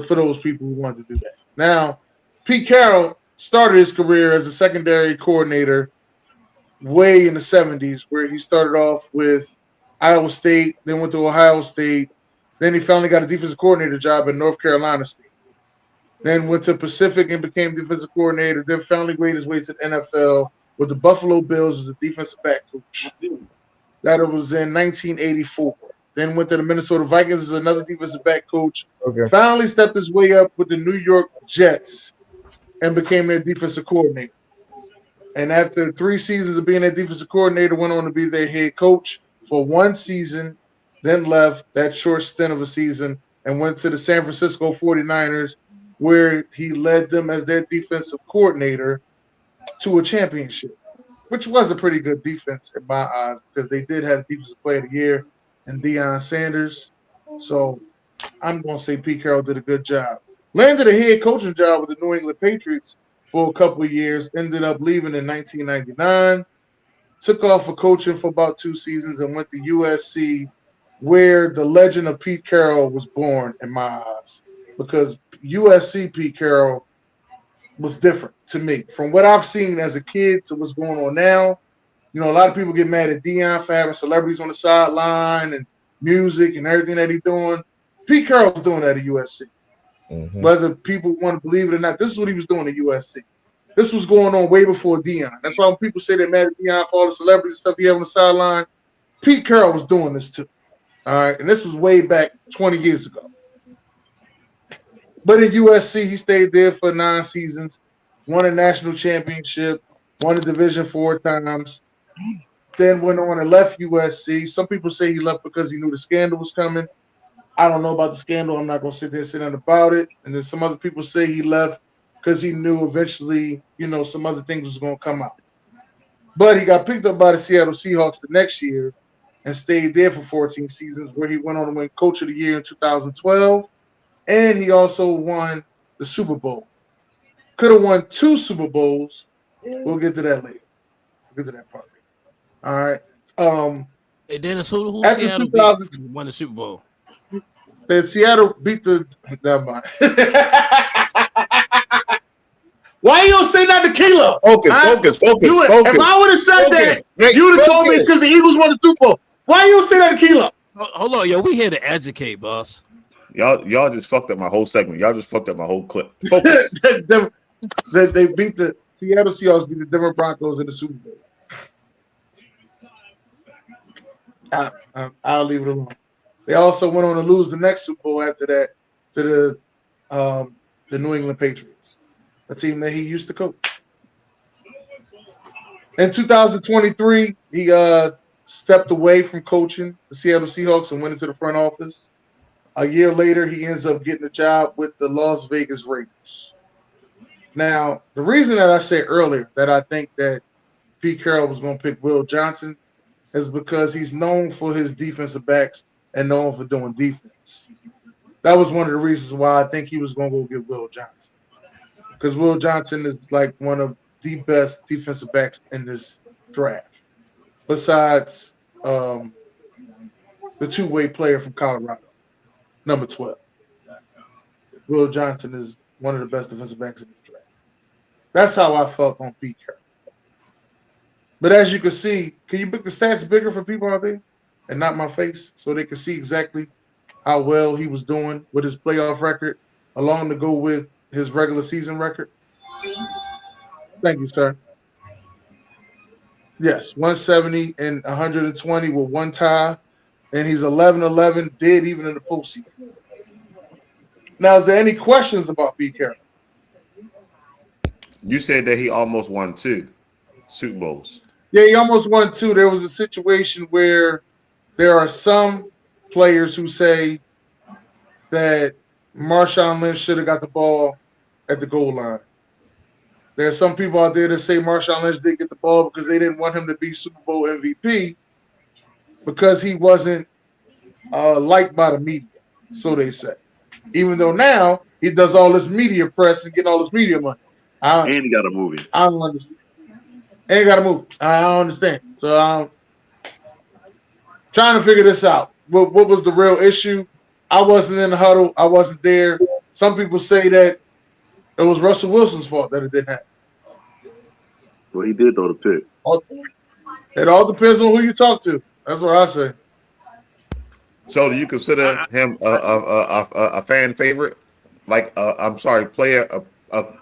For those people who wanted to do that. Now, Pete Carroll started his career as a secondary coordinator way in the 70s, where he started off with Iowa State, then went to Ohio State. Then he finally got a defensive coordinator job at North Carolina State. Then went to Pacific and became defensive coordinator. Then finally made his way to the NFL with the Buffalo Bills as a defensive back coach. That was in 1984. Then went to the Minnesota Vikings as another defensive back coach. Okay. Finally stepped his way up with the New York Jets and became their defensive coordinator. And after 3 seasons of being their defensive coordinator, went on to be their head coach for 1 season, then left that short stint of a season and went to the San Francisco 49ers, where he led them as their defensive coordinator to a championship, which was a pretty good defense in my eyes because they did have defensive player of the year and Deion Sanders. So I'm going to say Pete Carroll did a good job. Landed a head coaching job with the New England Patriots for a couple of years, ended up leaving in 1999, took off for coaching for about 2 seasons and went to USC, where the legend of Pete Carroll was born in my eyes, because USC Pete Carroll was different to me. From what I've seen as a kid to what's going on now, a lot of people get mad at Deion for having celebrities on the sideline and music and everything that he's doing. Pete Carroll's doing that at USC. Mm-hmm. Whether people want to believe it or not, this is what he was doing at USC. This was going on way before Deion. That's why when people say they're mad at Deion for all the celebrities and stuff he had on the sideline, Pete Carroll was doing this too. All right, and this was way back 20 years ago. But in USC, he stayed there for 9 seasons, won a national championship, won a Division 4 times, then went on and left USC. Some people say he left because he knew the scandal was coming. I don't know about the scandal. I'm not going to sit there and say nothing about it. And then some other people say he left because he knew eventually, some other things was going to come out. But he got picked up by the Seattle Seahawks the next year and stayed there for 14 seasons, where he went on to win Coach of the Year in 2012. And he also won the Super Bowl. Could have won 2 Super Bowls. We'll get to that later. We'll get to that part later. All right. Hey, Dennis, who After Seattle 2000, beat won the Super Bowl? Seattle beat the. Never mind. Why you don't say nothing to Kilo? Focus. If I would have said that, you would have told me it's because the Eagles won the Super Bowl. Why you don't say that to Kilo? Hold on, yo. We here to educate, boss. Y'all just fucked up my whole segment. Y'all just fucked up my whole clip. Focus. They beat the Seattle Seahawks, beat the Denver Broncos in the Super Bowl. I'll leave it alone. They also went on to lose the next Super Bowl after that to the New England Patriots, a team that he used to coach. In 2023, he stepped away from coaching the Seattle Seahawks and went into the front office. A year later, he ends up getting a job with the Las Vegas Raiders. Now, the reason that I said earlier that I think that Pete Carroll was going to pick Will Johnson is because he's known for his defensive backs and known for doing defense. That was one of the reasons why I think he was going to go get Will Johnson, because Will Johnson is like one of the best defensive backs in this draft, besides the two-way player from Colorado, number 12. Will Johnson is one of the best defensive backs in this draft. That's how I felt on Pete Carroll. But as you can see, can you make the stats bigger for people out there and not my face, so they can see exactly how well he was doing with his playoff record, along to go with his regular season record? Thank you, sir. Yes, 170 and 120 with 1 tie, and he's 11-11, dead even in the postseason. Now, is there any questions about Pete Carroll? You said that he almost won 2 Super Bowls. Yeah, he almost won 2. There was a situation where there are some players who say that Marshawn Lynch should have got the ball at the goal line. There are some people out there that say Marshawn Lynch didn't get the ball because they didn't want him to be Super Bowl MVP because he wasn't liked by the media, so they say. Even though now he does all this media press and getting all this media money. And he got a movie. I don't understand. And he got a movie. I don't understand. So I'm trying to figure this out. What was the real issue? I wasn't in the huddle. I wasn't there. Some people say that it was Russell Wilson's fault that it didn't happen. Well, he did throw the pick. It all depends on who you talk to. That's what I say. So, do you consider him a fan favorite? Like, a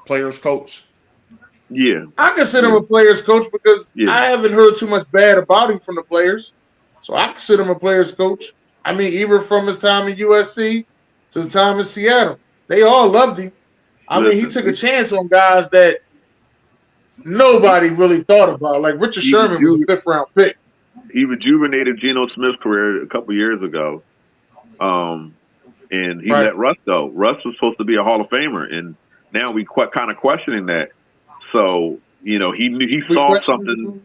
player's coach? Yeah. I consider him a player's coach because I haven't heard too much bad about him from the players. So I consider him a player's coach. I mean, even from his time in USC to his time in Seattle, they all loved him. I mean, he took a chance on guys that nobody really thought about. Like Richard Sherman was a 5th-round pick. He rejuvenated Geno Smith's career a couple years ago. And he let Russ go. Russ was supposed to be a Hall of Famer, and now we kind of questioning that. So, he saw something.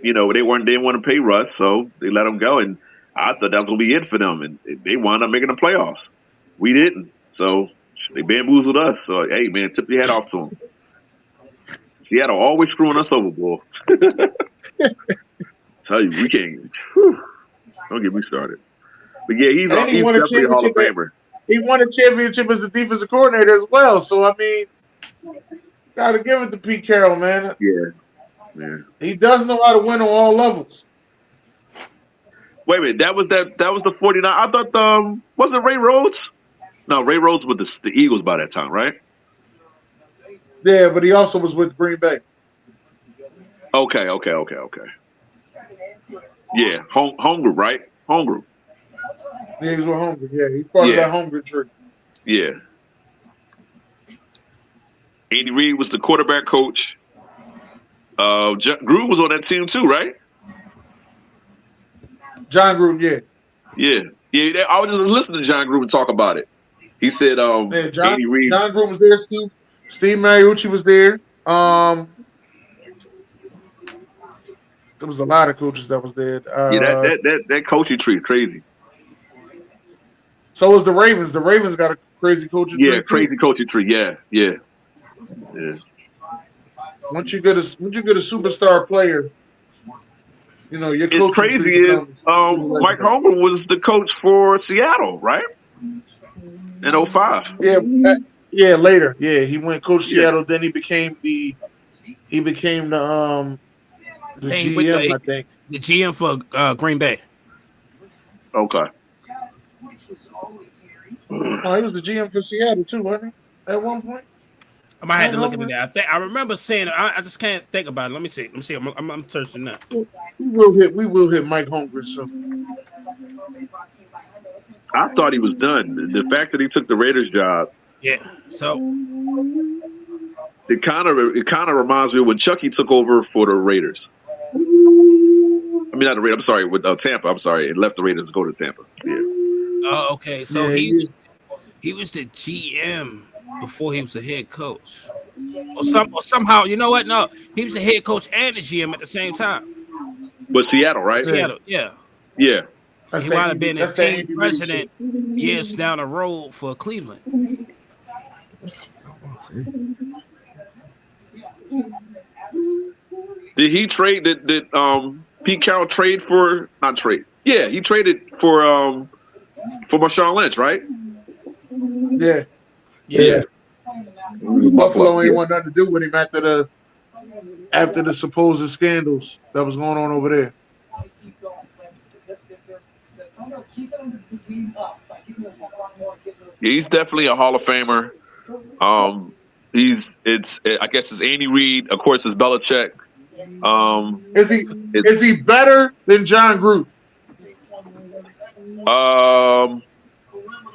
They didn't want to pay Russ, so they let him go. And I thought that was going to be it for them, and they wound up making the playoffs. We didn't, so they bamboozled us. So, hey, man, tip your hat off to them. Seattle always screwing us over, boy. Tell you, we can't. Whew, don't get me started. But yeah, he's definitely a Hall of Famer. He won a championship as the defensive coordinator as well. So I mean, gotta give it to Pete Carroll, man. Yeah. He does know how to win on all levels. Wait a minute, that was the 49. I thought was it Ray Rhodes? No, Ray Rhodes with the Eagles by that time, right? Yeah, but he also was with Green Bay. Okay. Yeah, home group, right? Home group. Yeah, he's with home group. Yeah, he's part of that home group tree. Yeah. Andy Reid was the quarterback coach. Gruden was on that team too, right? John Gruden, yeah. I was just listening to John Gruden talk about it. He said, Andy Reid. John Gruden was there. Steve Mariucci was there. There was a lot of coaches that was there. That coaching tree is crazy. So was the Ravens. The Ravens got a crazy coaching tree. Yeah, crazy coaching tree. Yeah. Once you get a superstar player, you know your coaching crazy tree becomes. Mike Homer was the coach for Seattle, right? In 05. Yeah, later. Yeah, he went coach Seattle. Then he became the GM, I think. The GM for Green Bay. Okay. Oh, he was the GM for Seattle too, wasn't he? At one point. I might have to look into that. I remember saying I just can't think about it. Let me see. I'm searching now. We will hit Mike Holmgren soon. I thought he was done. The fact that he took the Raiders job. Yeah. So it kind of reminds me of when Chucky took over for the Raiders. I mean, not the Raiders. I'm sorry, with Tampa. I'm sorry, and left the Raiders to go to Tampa. Yeah. Oh, okay. So he was the GM before he was a head coach. Or somehow, you know what? No, he was the head coach and the GM at the same time. But Seattle, right? Seattle, yeah. Yeah. He might have been a team president years down the road for Cleveland. Did he trade? Did Pete Carroll trade for? Not trade. Yeah, he traded for Marshawn Lynch, right? Yeah. Buffalo ain't want nothing to do with him after the supposed scandals that was going on over there. Yeah, he's definitely a Hall of Famer. I guess it's Andy Reid, of course, it's Belichick. Is he better than John Gruden?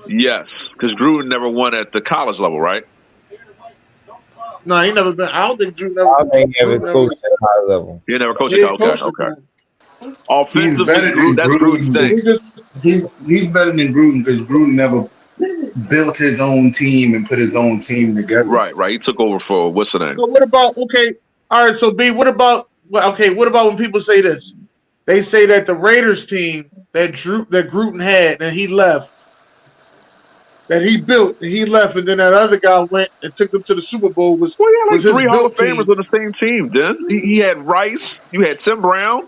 Yes, because Gruden never won at the college level, right? No, he never been. I don't think Gruden never. I don't think he ever coached at high level. He never coached at okay. Offensively, that's Gruden's thing. He's better than Gruden because Gruden never built his own team and put his own team together. Right. He took over for what's the name? So what about all right? So B, what about when people say this? They say that the Raiders team that Gruden had and he left, that he built and he left, and then that other guy went and took them to the Super Bowl. Was three Hall of Famers on the same team? Then he had Rice, you had Tim Brown,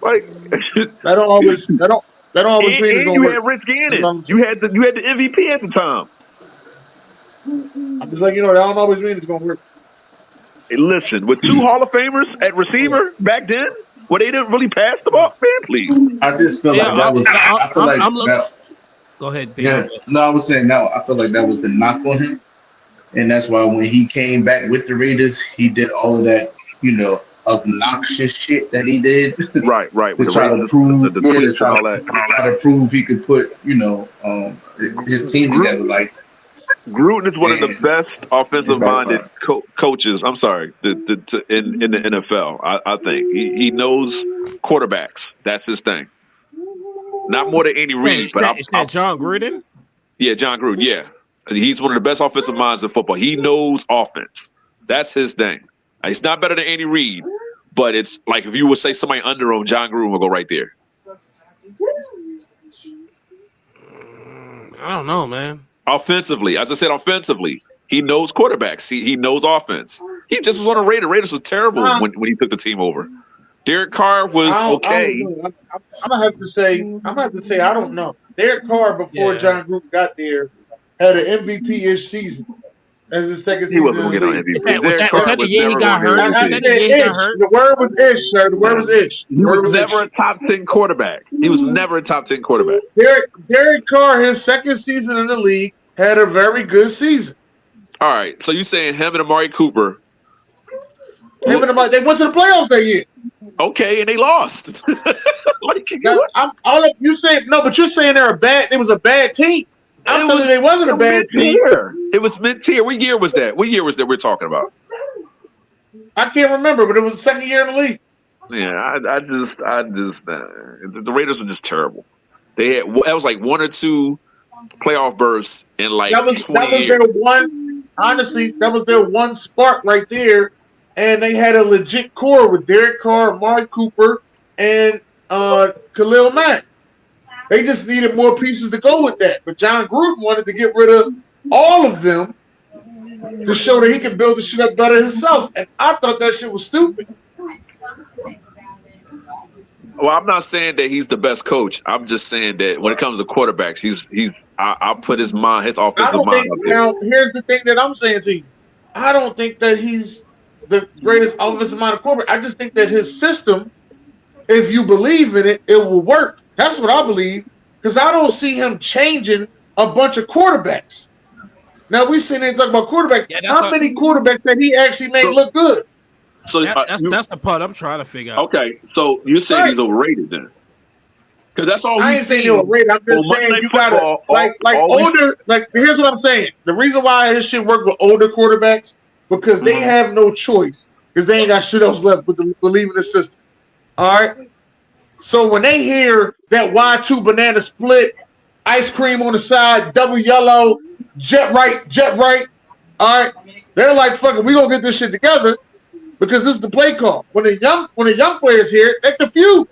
like that don't always mean it's gonna you work. had Rich Gannon. You had the MVP at the time. I'm just like that don't always mean it's gonna work. Hey, listen, with two Hall of Famers at receiver back then, they didn't really pass the ball, man, please. I just feel like that was. I feel like that. Go ahead, baby. Yeah, no, I was saying I feel like that was the knock on him, and that's why when he came back with the Raiders, he did all of that, obnoxious shit that he did. Right. to try to prove, to prove he could put, his team together. Like Gruden is one of the best offensive-minded coaches. I'm sorry, in the NFL. I think he knows quarterbacks. That's his thing. Not more than Andy Reid, but is that John Gruden? Yeah, John Gruden. Yeah, he's one of the best offensive minds in football. He knows offense. That's his thing. He's not better than Andy Reid, but it's like if you would say somebody under him, John Gruden will go right there. I don't know, man. Offensively, as I said, he knows quarterbacks. He knows offense. He just was on a Raiders. Raiders was terrible when he took the team over. Derek Carr was okay. I'm gonna have to say I don't know. Derek Carr before John Gruden got there had an MVP-ish season as his second season. He wasn't gonna get on MVP. Was that the year he got hurt? The word was ish, sir. The word was ish. He was never a top 10 quarterback. Derek Carr, his second season in the league, had a very good season. All right, so you're saying him and Amari Cooper? They went to the playoffs that year. Okay, and they lost. But you're saying it was a bad team. I'm telling you, they wasn't a bad team. It was mid-tier. What year was that? What year was that we're talking about? I can't remember, but it was the second year in the league. Yeah, the Raiders were just terrible. They had that was like one or two playoff berths in like That was 20 years. their one. Honestly, that was their one spark right there, and they had a legit core with Derek Carr, Amari Cooper, and Khalil Mack. They just needed more pieces to go with that. But John Gruden wanted to get rid of all of them to show that he could build the shit up better himself. And I thought that shit was stupid. Well, I'm not saying that he's the best coach. I'm just saying that when it comes to quarterbacks, I'll put his offensive mind up there. Now, here's the thing that I'm saying to you. I don't think that he's the greatest offensive minded quarterback. I just think that his system, if you believe in it, it will work. That's what I believe. Because I don't see him changing a bunch of quarterbacks. Now, we sitting there talking about quarterbacks. Yeah, how many quarterbacks that he actually made look good? So that's the part I'm trying to figure out. Okay, so you're saying he's overrated then? Because that's all I ain't saying he's overrated. I'm just saying you gotta like older. Like here's what I'm saying. The reason why his shit work with older quarterbacks because they have no choice because they ain't got shit else left but to believe in the system. All right. So when they hear that Y2 banana split, ice cream on the side, double yellow, jet right, all right, they're like, fuck it, we gonna get this shit together because this is the play call. When the young players hear it, they're confused.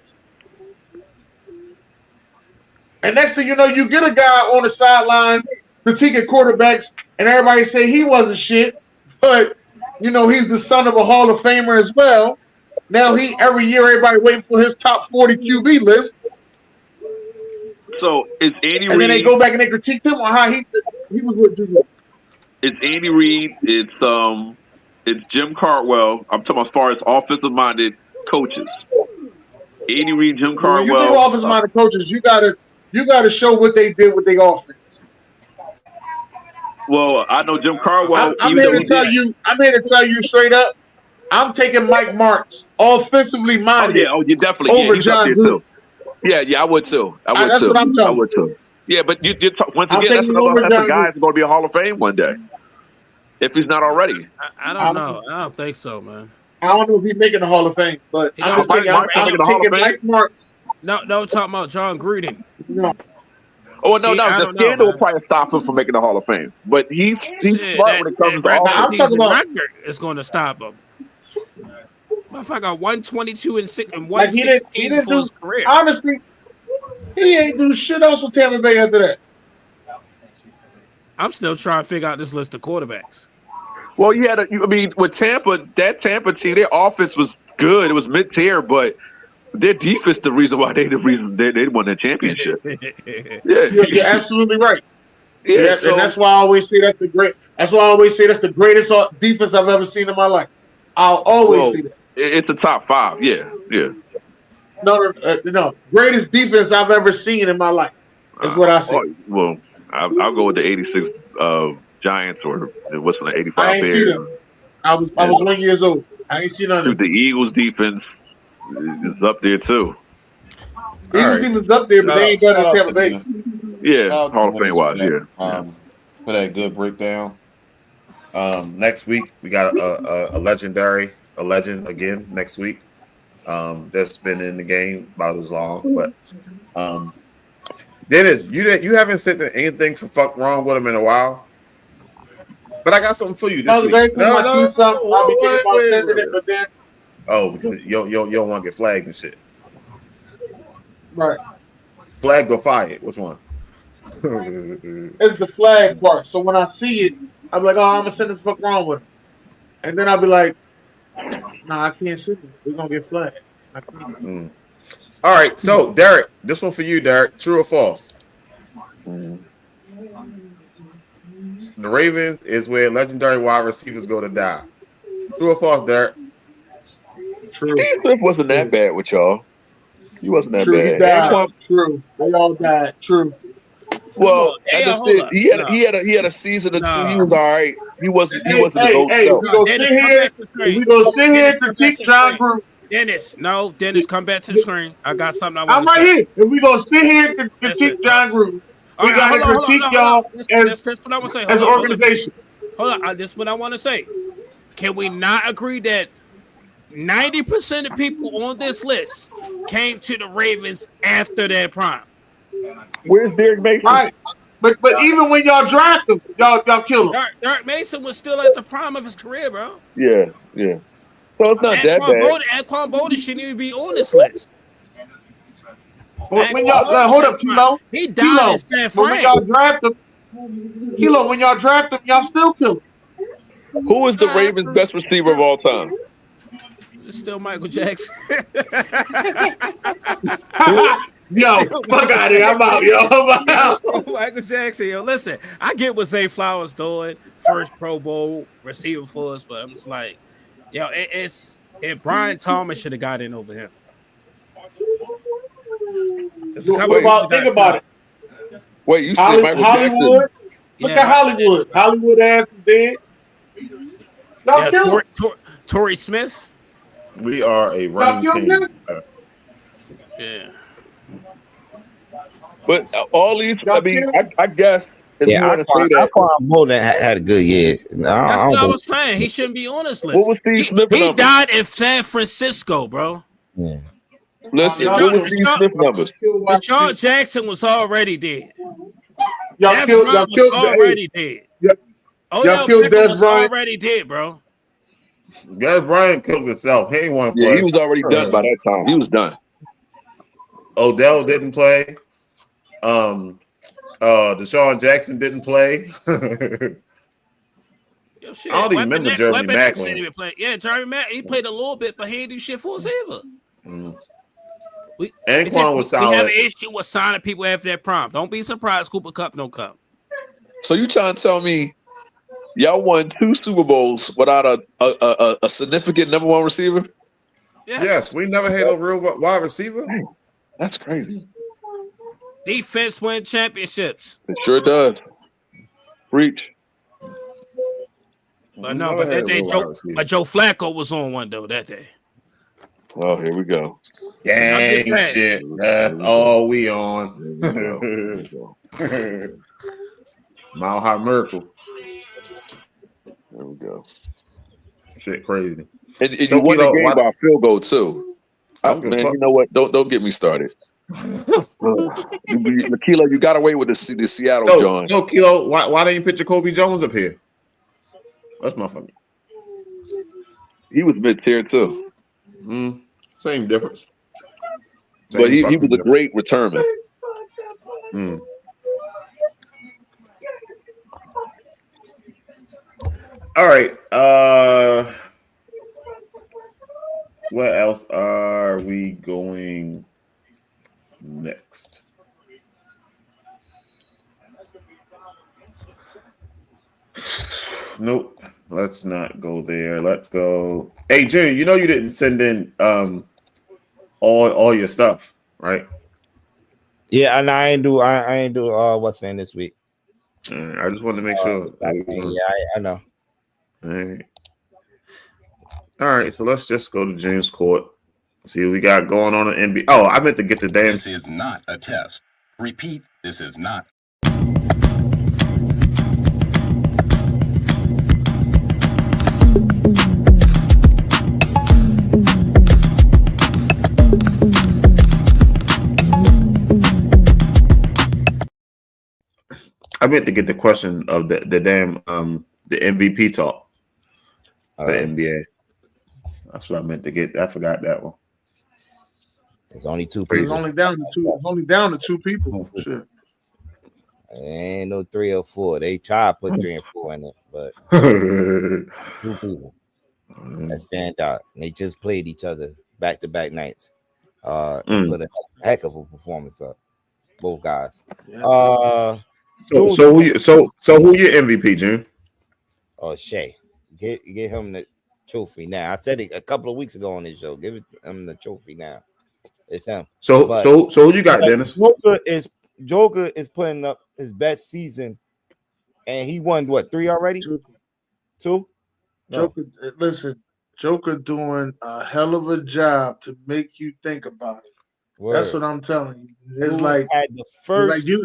And next thing you know, you get a guy on the sideline critiquing quarterbacks, and everybody say he wasn't shit, but you know he's the son of a Hall of Famer as well. Now every year everybody waiting for his top 40 QB list. So is Andy Reid? And then they go back and they critique him on how he was with Drew. It's Andy Reid. It's Jim Caldwell. I'm talking about as far as offensive-minded coaches. Andy Reid, Jim Caldwell. When you think offensive-minded coaches, you gotta show what they did with their offense. Well, I know Jim Caldwell. I'm here to tell you straight up. I'm taking Mike Martz, offensively minded. You definitely over John Gruden. Yeah, I would too. That's what I'm telling. I would too. Yeah, but once again, that's a guy who's going to be a Hall of Fame one day, if he's not already. I don't know. I don't think so, man. I don't know if he's making the Hall of Fame, but I'm taking Mike Martz. No, talking about John Gruden. No. Oh no, the scandal will probably stop him from making the Hall of Fame. But he's smart when it comes to all. I'm talking about record is going to stop him. Motherfucker got 122 and 116 for his career. Honestly, he ain't do shit else with Tampa Bay after that. I'm still trying to figure out this list of quarterbacks. Well, with Tampa, that Tampa team, their offense was good. It was mid-tier, but their defense the reason why they won that championship. You're absolutely right. Yeah, and that's why I always say that's the greatest defense I've ever seen in my life. I'll always say that. It's a top 5. Yeah. No. Greatest defense I've ever seen in my life is what I say. Well, I'll go with the '86 Giants or what's the '85 I ain't Bears. see them. I was 1 year old. I ain't seen none of them. The Eagles defense is up there too. Eagles defense up there, but they ain't better than Tampa Bay. Yeah, Hall of Fame wise, yeah. For that good breakdown. Next week we got a legend again next week. That's been in the game about as long, but Dennis, you haven't said anything for fuck wrong with him in a while. But I got something for you this week. Oh, because you don't want to get flagged and shit. Right. Flagged or fired? Which one? It's the flag part. So when I see it, I'm like, oh, I'm gonna send this fuck wrong with him. And then I'll be like, nah, I can't send it. We're gonna get flagged. All right, so Derek, this one for you, Derek. True or false? The Ravens is where legendary wide receivers go to die. True or false, Derek? True. It wasn't that bad with y'all. He wasn't that bad. He died. True. They all died. True. Well, as I said, he had a season or two. He was all right. He wasn't his old self. We gonna sit here and critique John Gruden. Dennis, come back to the screen. I got something I want I'm right here. And we gonna sit here and critique John Gruden. We got to critique y'all That's what I want to say. as an organization. Hold on. This is what I want to say. Can we not agree that 90% of people on this list came to the Ravens after their prime? Where's Derek Mason? Right. But even when y'all draft him, y'all kill him. Derek Mason was still at the prime of his career, bro. Yeah. So it's not that bad. Anquan Bolden shouldn't even be on this list. When y'all hold up, Kilo. He died in San Fran. When y'all draft him, when y'all draft him, y'all still kill him. Who is the Ravens' best receiver of all time? It's still Michael Jackson. Yo, fuck out of here. I'm out, yo. I'm out. Michael Jackson, yo. Listen, I get what Zay Flowers doing. First Pro Bowl receiver for us, but I'm just like, yo, if Brian Thomas should have got in over him. Think about it. Wait, you see Michael Hollywood? Jackson? Look at Hollywood. Hollywood ass is dead. Y'all kill him. Torrey Smith. We are a running team. Yeah. But all these, I guess if you want to say that, Anquan Bolden had a good year. That's what I was saying. He shouldn't be on this list. What was Steve Smith He numbers? died in San Francisco, bro. Yeah. Listen, what was Steve Smith numbers? Deshaun Jackson was already dead. Y'all killed already dead. Y'all killed Des was Bryant. already dead, bro. Des Bryant killed himself. He ain't want to play. Yeah, he was already done by that time. He was done. Odell didn't play. Deshaun Jackson didn't play. Yo, shit. I don't even remember Jeremy Maclin. Yeah, Jeremy Maclin. He played a little bit, but he didn't do shit for us either. Anquan was solid. We have an issue with signing people after that prompt. Don't be surprised Cooper Kupp don't come. So you trying to tell me y'all won 2 Super Bowls without a significant number one receiver? Yes, we never had a real wide receiver. That's crazy. Defense win championships. It sure does. Reach. But no, but that day, Joe Flacco was on one though that day. Well, here we go. Gang shit. That's all we on. Mile High Miracle. There we go. Shit crazy. And you won the game by a field goal too. Man, you know what? Don't get me started. Kilo, you got away with the Seattle John. So Kilo, why didn't you picture Kobe Jones up here? That's my fucking. He was mid-tier too. Same difference. But he was a great returner. All right. What else are we going next? Nope. Let's not go there. Let's go. Hey, Junior, you know you didn't send in all your stuff, right? Yeah, and I ain't do what's in this week. I just wanted to make sure. I know. All right, so let's just go to James Court. See what we got going on in NBA. Oh, I meant to get to Dan. This is not a test. Repeat, this is not. I meant to get the question of the damn the MVP talk. The NBA. That's what I meant to get. I forgot that one. It's only 2 people. It's only down to 2 people. Shit. Ain't no 3 or 4. They try to put 3 and 4 in it, but 2 people that stand out. And they just played each other back-to-back nights. Put a heck of a performance up. Both guys. So who your MVP, June? Oh, Shea. Get him the trophy now. I said it a couple of weeks ago on this show. Give him the trophy now. It's him. So who you got, Dennis? Joker is putting up his best season, and he won what, 3 already? 2? No. Joker doing a hell of a job to make you think about it. That's what I'm telling you. It's Dude like, had the it's like first 30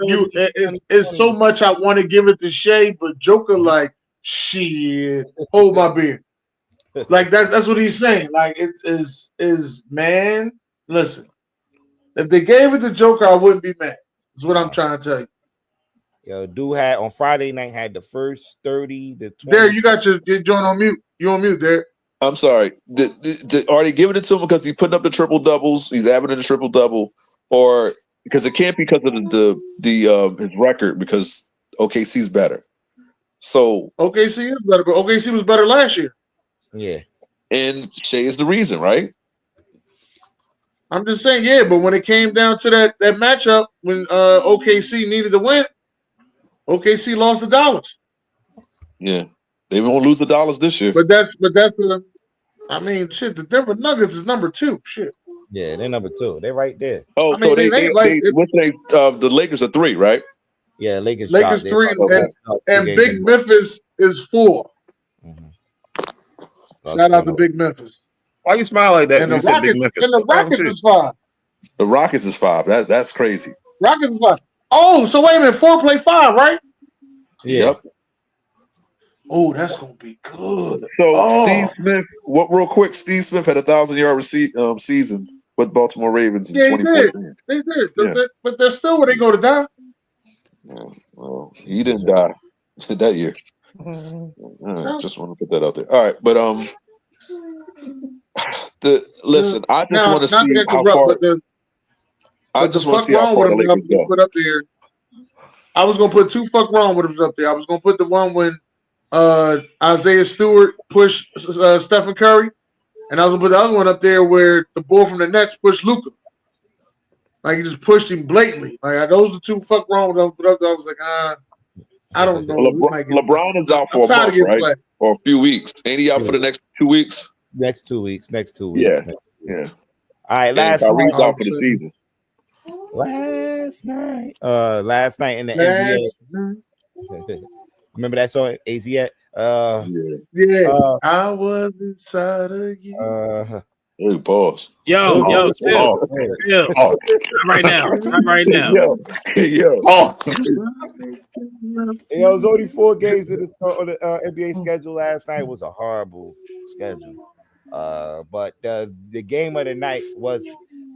it's so 2020. much I want to give it to Shea, but Joker like shit. Hold my beer. Like that's what he's saying. Like it is man. Listen, if they gave it to Joker, I wouldn't be mad. That's what I'm trying to tell you. Yo, dude had on Friday night had the first 30 to 20. Derek, you got your joint on mute. You on mute, Derek? I'm sorry. Are they giving it to him because he's putting up the triple doubles? He's averaging the triple double, or because it can't be because of the his record because OKC's better. So OKC is better, but OKC was better last year. Yeah. And Shea is the reason, right? I'm just saying, yeah, but when it came down to that matchup, when OKC needed to win, OKC lost the dollars. Yeah, they won't lose the dollars this year. But that's I mean, shit. The Denver Nuggets is number 2. Shit. Yeah, they're number 2. They're right there. Oh, I mean, so they what's the Lakers are 3, right? Yeah, Lakers 3 and Big Memphis is 4. Shout out to Big Memphis. Why you smile like that And when you said Big Memphis? And the Rockets is 5. The Rockets is 5. That's crazy. Rockets is 5. Oh, so wait a minute. 4 play 5, right? Yeah. Yep. Oh, that's gonna be good. So Steve Smith, real quick? Steve Smith had a 1,000-yard season with Baltimore Ravens in 2014. They did. Yeah. But they're still where they go to die. Yeah, well, he didn't die that year. Just want to put that out there. All right, but listen, I just want to see how far. I just want to see how far the Lakers go. Put up there. I was gonna put 2 fuck wrong with him up there. I was gonna put the one when Isaiah Stewart pushed Stephen Curry, and I was gonna put the other one up there where the boy from the Nets pushed Luka. Like he just pushed him blatantly. Like those are 2 fuck wrong with them. But I was like, I don't know. LeBron is out for a month, right? Or a few weeks. Ain't he out for the next 2 weeks? Next 2 weeks. Yeah. All right, last night out for the season. Last night in the NBA. Remember that song, AZ? Yeah. I was inside of you. Hey, pause. Yo, Phil. Not right now. Yo. It was only 4 games on the NBA schedule last night. It was a horrible schedule. But the game of the night was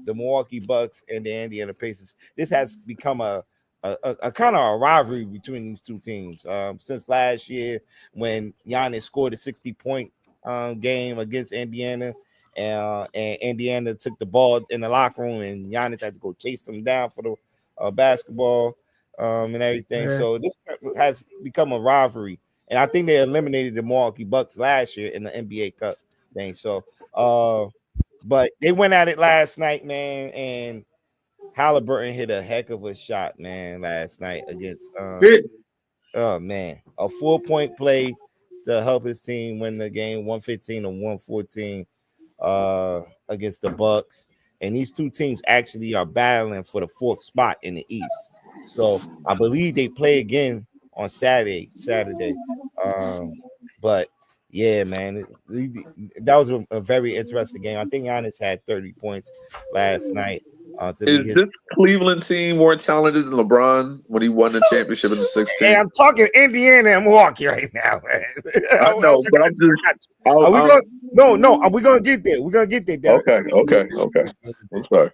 the Milwaukee Bucks and the Indiana Pacers. This has become a kind of a rivalry between these 2 teams since last year when Giannis scored a 60-point game against Indiana, and Indiana took the ball in the locker room, and Giannis had to go chase them down for the basketball and everything. Yeah. So this has become a rivalry, and I think they eliminated the Milwaukee Bucks last year in the NBA Cup thing. So, but they went at it last night, man, and Halliburton hit a heck of a shot, man, last night against oh man, a 4-point play to help his team win the game 115-114 against the Bucks. And these 2 teams actually are battling for the 4th spot in the East. So I believe they play again on Saturday. But yeah, man, that was a very interesting game. I think Giannis had 30 points last night. Is this Cleveland team more talented than LeBron when he won the championship in the 16? Hey, I'm talking Indiana and Milwaukee right now, man. I know, but I'm just. Are we gonna get there. We're gonna get there, Derek. Okay. I'm sorry.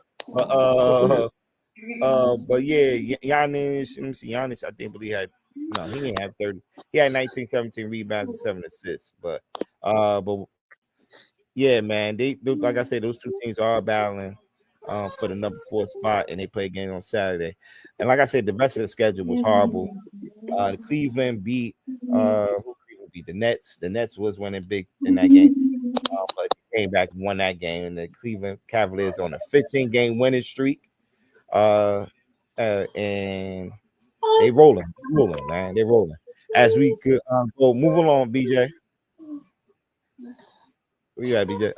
But yeah, Giannis. Let me see. Giannis, I think, he didn't have 30. He had 19, 17 rebounds and 7 assists. But yeah, man, they like I said, those 2 teams are battling for the number 4 spot, and they play again on Saturday. And like I said, the rest of the schedule was horrible. Cleveland beat the Nets. The Nets was winning big in that game, but they came back and won that game. And the Cleveland Cavaliers on a 15-game winning streak, and they rolling, man. They're rolling. As we could go move along, BJ. Where you at, BJ?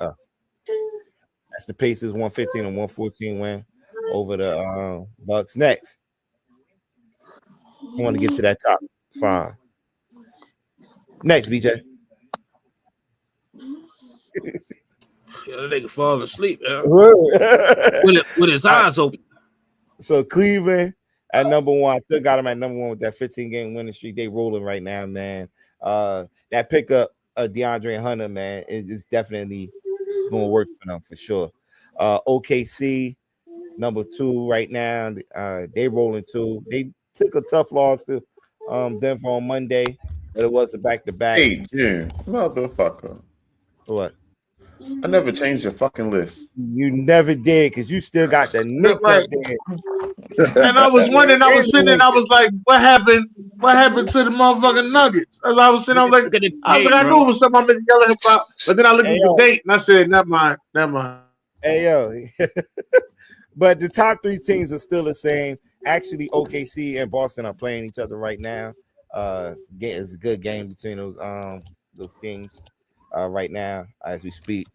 That's the Pacers 115-114 win over the Bucks. Next, I want to get to that top 5. Next, BJ. nigga fall asleep, man. Word. With his eyes open. So Cleveland at number one. I still got them at number one with that 15-game winning streak. They rolling right now, man. That pickup of DeAndre Hunter, man, is definitely going to work for them for sure. OKC number two right now. They rolling too. They took a tough loss to Denver on Monday, but it was a back-to-back. Hey, Jim, motherfucker. What? I never changed your fucking list. You never did, because you still got the Knicks up there. And I was wondering, I was sitting, I was like, what happened? What happened to the motherfucking Nuggets? As I was sitting, I was like, I knew it was something I've been yelling about, but then I looked at the date and I said, never mind. Hey yo, but the top three teams are still the same. Actually, OKC and Boston are playing each other right now. It's a good game between those teams right now as we speak.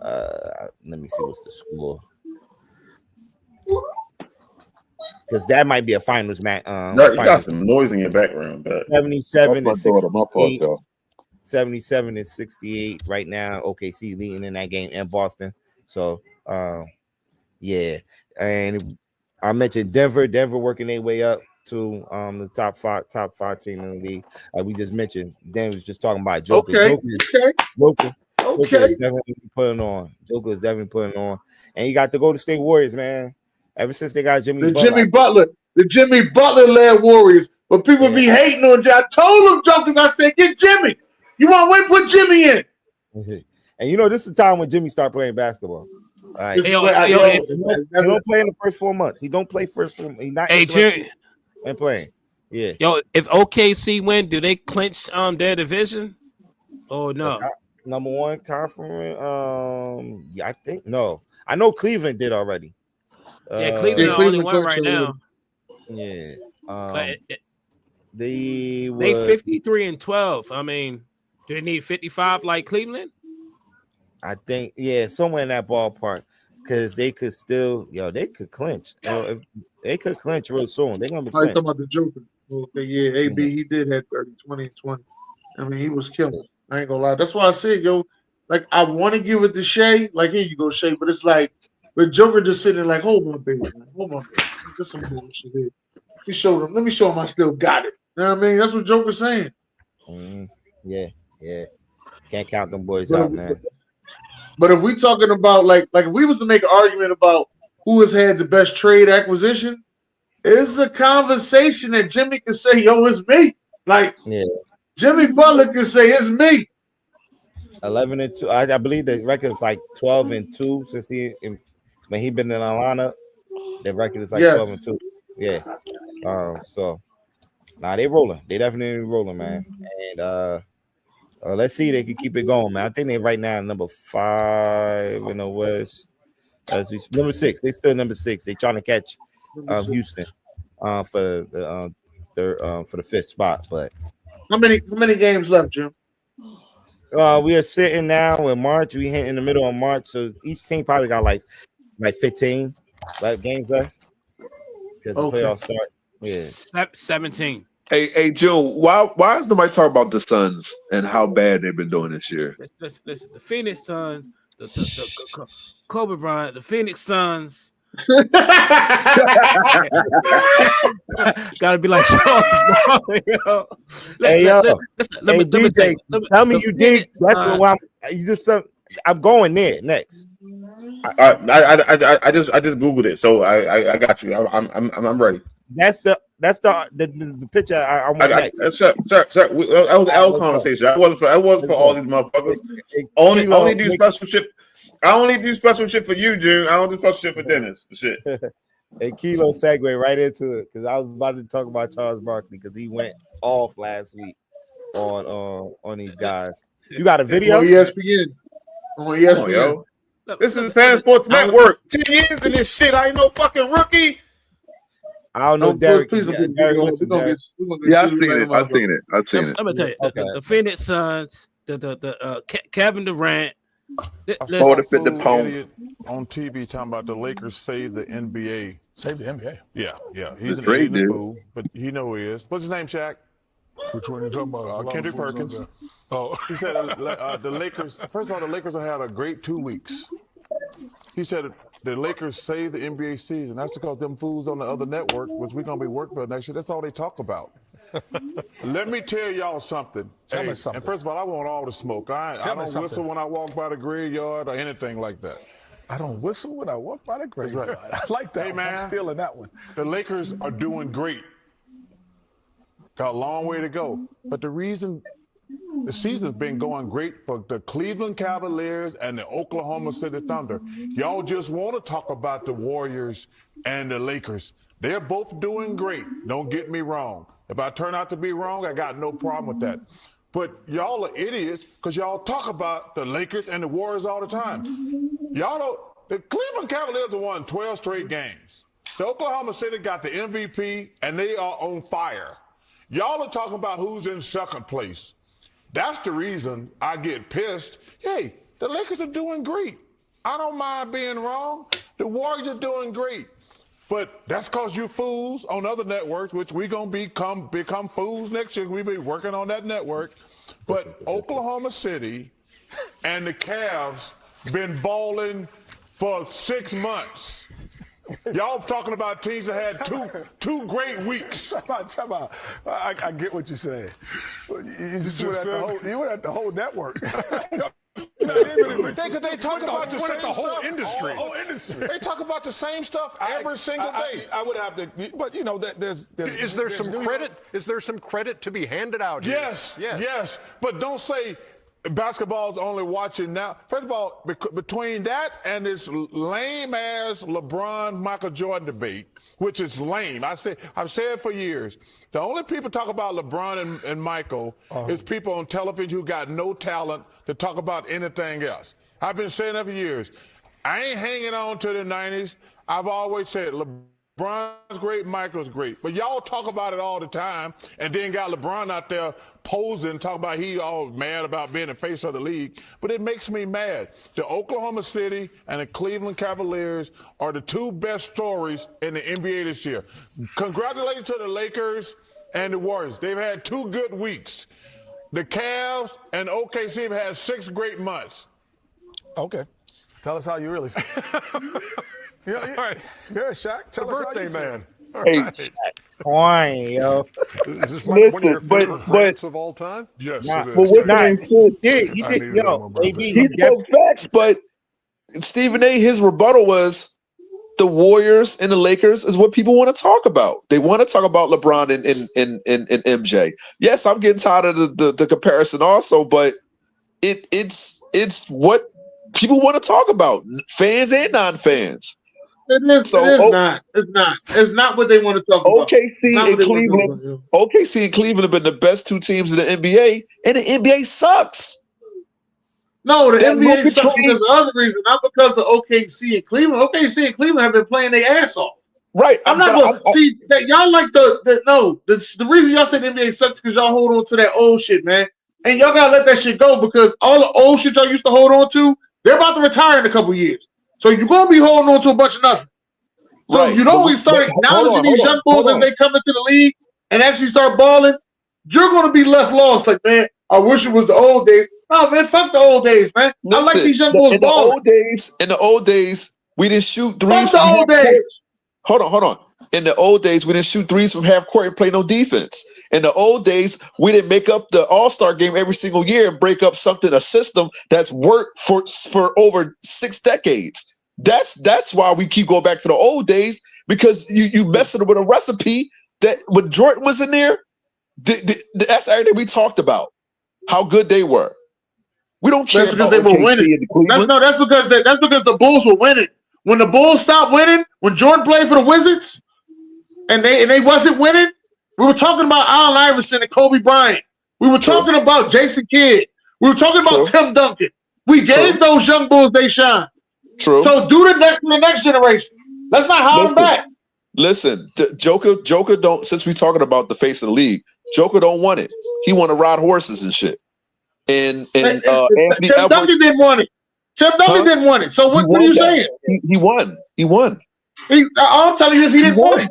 Let me see what's the score. Because that might be a finals match. You got some noise in your background, but 77 and 68. 77 and 68 right now. OKC leading in that game in Boston. So yeah. And I mentioned Denver working their way up to the top five team in the league. We just mentioned Denver's just talking about Joker. Joker is definitely putting on. Joker is definitely putting on. And you got the Golden State Warriors, man. Ever since they got Jimmy Butler. The Jimmy Butler led Warriors. But people be hating on you. I told them jokers, I said, get Jimmy. You want to win, put Jimmy in. And you know, this is the time when Jimmy start playing basketball. All right. He don't play in the first 4 months. He don't play first 4 months. He's not and playing. Yeah. Yo, if OKC win, do they clinch their division? Oh no. Number one conference. Yeah, I think no. I know Cleveland did already. Cleveland only one right now. Yeah. They 53-12. I mean, do they need 55 like Cleveland? I think, somewhere in that ballpark, because they could still, they could clinch. They could clinch real soon. They're gonna be talking about the Joker. Okay, yeah, AB, he did have 30, 20, and 20. I mean, he was killing. I ain't gonna lie. That's why I said, like, I want to give it to Shea. Like, here you go, Shea. But it's like, but Joker just sitting there like, hold on, baby. Hold on. There's some bullshit here. Let me show him I still got it. You know what I mean? That's what Joker's saying. Yeah. Can't count them boys out, man. But if we talking about like if we was to make an argument about who has had the best trade acquisition, it's a conversation that Jimmy can say, yo, it's me. Like Jimmy Butler can say it's me. 11-2. I believe the record is like 12-2 since when he been in Atlanta. The record is like 12-2. Yeah. So they rolling. They definitely rolling, man. And let's see if they can keep it going, man. I think they right now number 5 in the West. Number 6. They still number 6. They trying to catch Houston for the 5th spot. But how many games left, Jim? We are sitting now in March. We hit in the middle of March, so each team probably got like 15 games left because the playoffs start. Yeah, 17. Hey, June. Why is nobody talking about the Suns and how bad they've been doing this year? Listen, the Phoenix Suns, the Kobe Bryant, the Phoenix Suns. Gotta be like Charles Barkley, yo. Tell me you did. That's what I'm going there next. I just googled it, so I got you. I'm ready. That's the picture I want next. Sir, that was our conversation. I wasn't for all these motherfuckers. Only do special shit. I only do special shit for you, June. I don't do special shit for Dennis. Shit. And Kilo segue right into it because I was about to talk about Charles Barkley because he went off last week on these guys. You got a video? On ESPN. On ESPN. Come on, yo. This is Fan Sports Network. 10 years in this shit. I ain't no fucking rookie. I don't know, Derek. Yeah, I've seen it. I've seen it. Let me tell you, the Phoenix Suns, the Kevin Durant. I saw the idiot on TV talking about the Lakers saved the NBA. Save the NBA. Yeah. He's an idiot and a fool, but he know who he is. What's his name, Shaq? Which one are you talking about? Kendrick Perkins. Oh, he said the Lakers. First of all, the Lakers have had a great 2 weeks. He said the Lakers saved the NBA season. That's because them fools on the other network, which we're going to be working for next year, that's all they talk about. Let me tell y'all something. Tell me something. And first of all, I want all the smoke. I don't whistle when I walk by the graveyard or anything like that. I don't whistle when I walk by the graveyard. Right. I like that. Hey, one. man, I'm stealing that one. The Lakers are doing great. Got a long way to go. But the reason the season's been going great for the Cleveland Cavaliers and the Oklahoma City Thunder. Y'all just want to talk about the Warriors and the Lakers. They're both doing great. Don't get me wrong. If I turn out to be wrong, I got no problem with that. But y'all are idiots because y'all talk about the Lakers and the Warriors all the time. Y'all don't. The Cleveland Cavaliers have won 12 straight games. The Oklahoma City got the MVP, and they are on fire. Y'all are talking about who's in second place. That's the reason I get pissed. Hey, the Lakers are doing great. I don't mind being wrong. The Warriors are doing great. But that's because you fools on other networks, which we're going to become fools next year. We'll be working on that network. But Oklahoma City and the Cavs been balling for 6 months. Y'all talking about teams that had two great weeks. Time out. I get what you're saying. You just went at the whole network. They talk about the same whole stuff. industry. Whole industry. They talk about the same stuff every single day. I would have to, but you know, is there some credit? Is there some credit to be handed out here? Yes. But don't say basketball's only watching now. First of all, between that and this lame-ass LeBron-Michael Jordan debate, which is lame. I've said it for years. The only people talk about LeBron and Michael is people on television who got no talent to talk about anything else. I've been saying that for years. I ain't hanging on to the 90s. I've always said LeBron's great, Michael's great. But y'all talk about it all the time and then got LeBron out there posing, talking about he all mad about being the face of the league. But it makes me mad. The Oklahoma City and the Cleveland Cavaliers are the two best stories in the NBA this year. Congratulations to the Lakers and the Warriors. They've had 2 good weeks. The Cavs and OKC have had 6 great months. Okay. Tell us how you really feel. All right. Yeah, Shaq. Tell us Birthday how you man. Feel. Hey, Right. Coin, yo. Is this one of your favorite greats of all time? Yes, Nah, it is. but what Thank not? you. You I did, needed that yo, on my birthday. He spoke facts, but Stephen A. his rebuttal was the Warriors and the Lakers is what people want to talk about. They want to talk about LeBron and MJ. Yes, I'm getting tired of the comparison also, but it's what people want to talk about, fans and non-fans. It's not. It's not what they want to talk about. OKC and Cleveland have been the best 2 teams in the NBA, and the NBA sucks. No, the NBA sucks because of other reasons, not because of OKC and Cleveland. OKC and Cleveland have been playing their ass off. Right. I'm not going to see that y'all like the reason y'all say the NBA sucks because y'all hold on to that old shit, man. And y'all got to let that shit go because all the old shit y'all used to hold on to, they're about to retire in a couple years. So you're going to be holding on to a bunch of nothing. So right. you know we start acknowledging these young bulls as they come into the league and actually start balling, you're going to be left lost. Like, man, I wish it was the old days. No, man, fuck the old days, man. I like these young bulls balling. In the old days, we didn't shoot threes. Fuck the old days. Hold on. In the old days, we didn't shoot threes from half court and play no defense. In the old days, we didn't make up the All-Star game every single year and break up a system that's worked for over 6 decades. That's why we keep going back to the old days, because you messing with a recipe that when Jordan was in there, that's everything we talked about, how good they were. We don't care because they were winning. That's because the Bulls were winning. When the Bulls stopped winning, when Jordan played for the Wizards, and they wasn't winning, we were talking about Allen Iverson and Kobe Bryant. We were talking about Jason Kidd. We were talking about Tim Duncan. We gave those young bulls they shine. True. So do the next generation. Let's not hold them back. Listen, Joker don't. Since we talking about the face of the league, Joker don't want it. He want to ride horses and shit. And Anthony Tim Duncan didn't want it. Tim Duncan didn't want it. So what are you saying? He won. All I'm telling you is he didn't want it.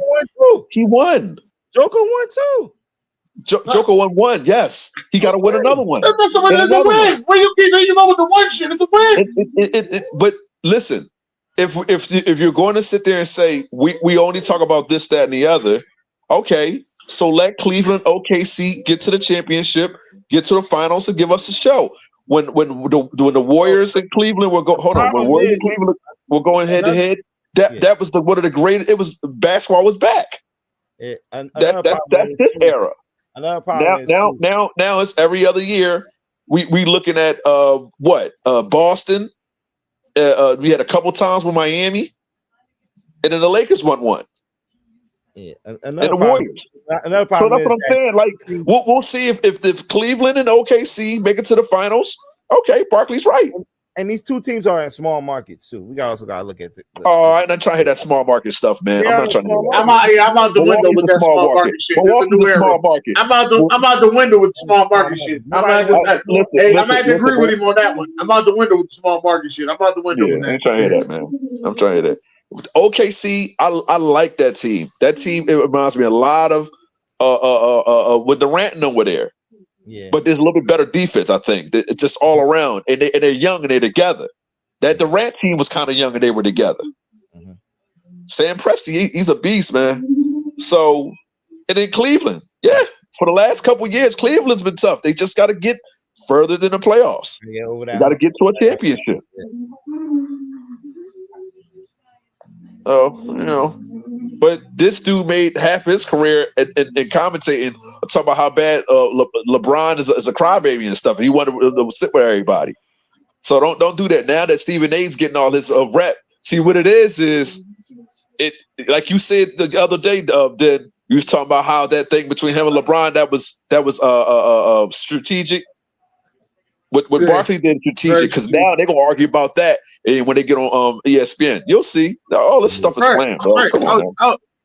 He won. Joker won too. Joker won 1. Yes, he got to win another one. It's a win. Well, you know with the one shit, it's a win. But listen, if you're going to sit there and say we only talk about this, that, and the other, okay, so let Cleveland, OKC get to the championship, get to the finals, and give us a show. When the Warriors in Cleveland were when Warriors in Cleveland were going head to head, that was one of the greatest. It was basketball was back. That's this era. Another problem now it's every other year. We looking at Boston. We had a couple times with Miami, and then the Lakers won one. Yeah, and the Warriors. Another problem so that's what I'm saying. Like we'll see if Cleveland and OKC make it to the finals. Okay, Barkley's right. And these two teams are in small markets too. We also got to look at it. I'm not trying to hit that small market stuff, man. I'm not trying to. I'm out the window with that small market shit. Small market. I'm out the window with the small market shit. I'm at to agree with him on that one. I'm out the window with the small market shit. I'm out the window with that. I'm trying to hear that, man. I'm trying to hear that. OKC, I like that team. That team, it reminds me a lot of with Durant over there. Yeah. But there's a little bit better defense, I think. It's just all around, and they're young and they're together. That Durant team was kind of young and they were together. Mm-hmm. Sam Presti, he's a beast, man. So, and in Cleveland, for the last couple of years, Cleveland's been tough. They just got to get further than the playoffs. They got to get to a championship. But this dude made half his career in commentating, talking about how bad LeBron is a crybaby and stuff. He wanted to sit with everybody. So don't do that. Now that Stephen A's getting all this rep, see what it is it like you said the other day, then you was talking about how that thing between him and LeBron that was strategic. What Barkley did strategic because now they're gonna argue about that. And when they get on ESPN, you'll see all this stuff is planned. Right.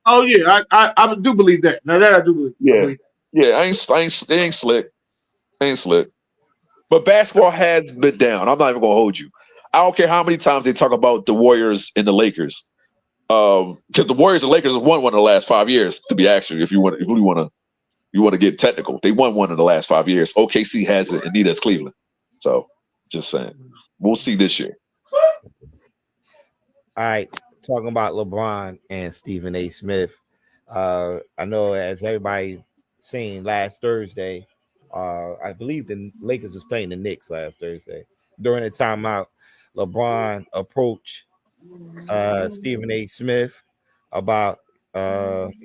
I do believe that. Now that I do believe. Yeah. They ain't slick. But basketball has been down. I'm not even gonna hold you. I don't care how many times they talk about the Warriors and the Lakers, because the Warriors and Lakers have won one in the last 5 years. To be actually, if you want to get technical, they won one in the last 5 years. OKC has it, and neither has Cleveland. So, just saying, we'll see this year. All right, talking about LeBron and Stephen A. Smith. I know as everybody seen last Thursday, I believe the Lakers was playing the Knicks last Thursday. During the timeout, LeBron approached Stephen A. Smith about pretty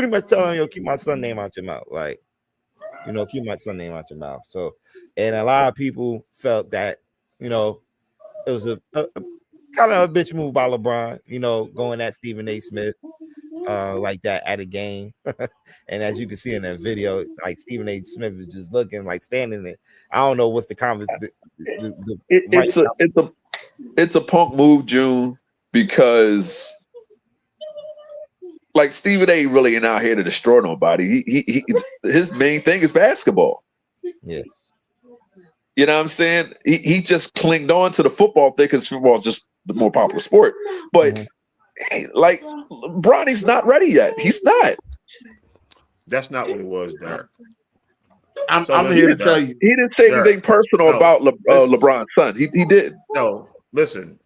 much telling him, keep my son name out your mouth. Like, keep my son name out your mouth. So, and a lot of people felt that, it was a kind of a bitch move by LeBron, going at Stephen A. Smith like that at a game. And as you can see in that video, like Stephen A. Smith is just looking like standing there. I don't know what's the conversation. It's a punk move, June, because like Stephen A. really ain't out here to destroy nobody. He his main thing is basketball. Yeah. You know what I'm saying? He just clinged on to the football thing because football is just the more popular sport. But like Bronny's not ready yet. He's not. That's not what it was, Derek. I'm here to tell you. He didn't say anything personal about LeBron's son. He did. No, listen.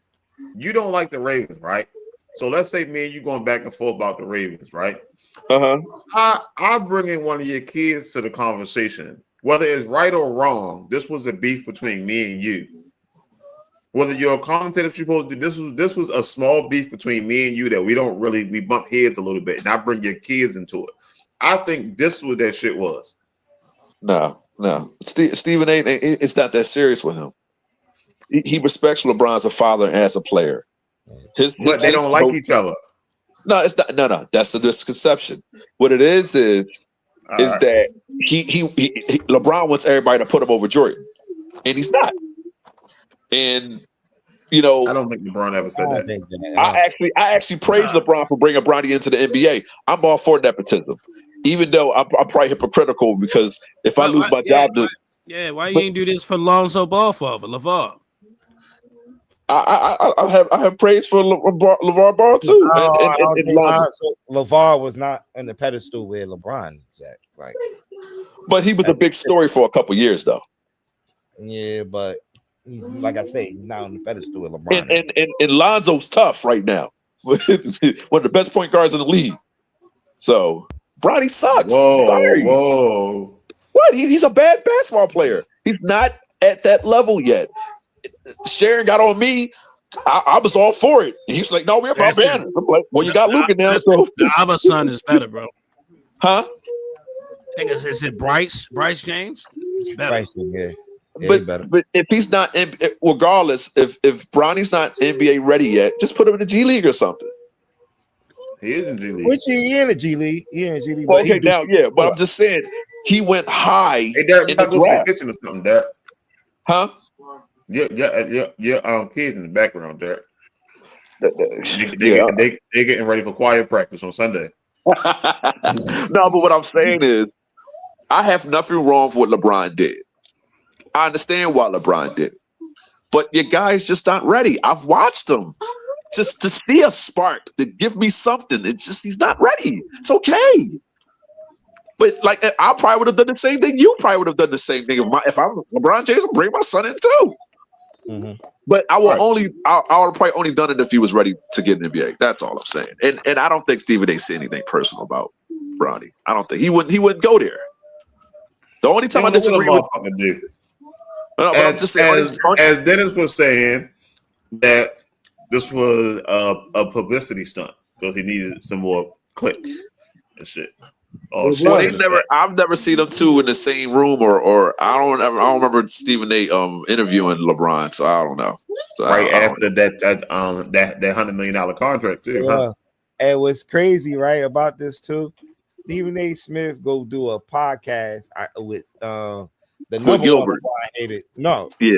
You don't like the Ravens, right? So let's say me and you going back and forth about the Ravens, right? I bring in one of your kids to the conversation. Whether it's right or wrong, this was a beef between me and you. Whether you're a commentator, you're supposed to do this was a small beef between me and you that we bump heads a little bit, and I bring your kids into it. I think this is what that shit was. No. Stephen A. It's not that serious with him. He respects LeBron as a father and as a player. But they don't like each other. No, it's not. No. That's the misconception. What it is that he LeBron wants everybody to put him over Jordan, and he's not. And I don't think LeBron ever said that. I actually praise LeBron for bringing Bronny into the NBA. I'm all for nepotism, even though I'm probably hypocritical because if I lose my job, why you ain't do this for Lonzo Ball for LeVar? I have praise for LeVar Ball too. LeVar was not on the pedestal where LeBron is at, but he was a big story for a couple years though. Yeah, but He's like I say, he's not on the pedestal of LeBron. And Lonzo's tough right now. One of the best point guards in the league. So Bronny sucks. Sorry. Whoa. What? He's a bad basketball player. He's not at that level yet. Sharon got on me. I was all for it. And he's like, no, we're about banners. I'm like, well, you got Luka now. So the other son is better, bro. Huh? I think is it Bryce James? It's better. Bryce, yeah. But if he's not, regardless, if Bronny's not NBA ready yet, just put him in the G League or something. He is in G League. Which he in the G League. He in G League. Well, okay, now, yeah, but I'm just saying he went high. Hey, Derek, in go the to the draft. kitchen or something, Derek. Huh? Yeah. Kids in the background, Derek. Yeah. They getting ready for choir practice on Sunday. No, but what I'm saying is, I have nothing wrong with what LeBron did. I understand why LeBron did it. But your guy's just not ready. I've watched him. Just to see a spark, to give me something. It's just he's not ready. It's okay. But like I probably would have done the same thing. You probably would have done the same thing. If I'm LeBron James, I'll bring my son in too. Mm-hmm. But I will I would have probably only done it if he was ready to get an NBA. That's all I'm saying. And I don't think Stephen A. said anything personal about Bronny. I don't think he wouldn't go there. The only time I disagree with I'm just saying, as Dennis was saying, that this was a publicity stunt because he needed some more clicks and shit. Oh, I've never seen them two in the same room, or I don't remember Stephen A. Interviewing LeBron, so I don't know. So after that $100 million contract too. Yeah. Huh? And what's crazy, right, about this too? Stephen A. Smith go do a podcast with Gilbert.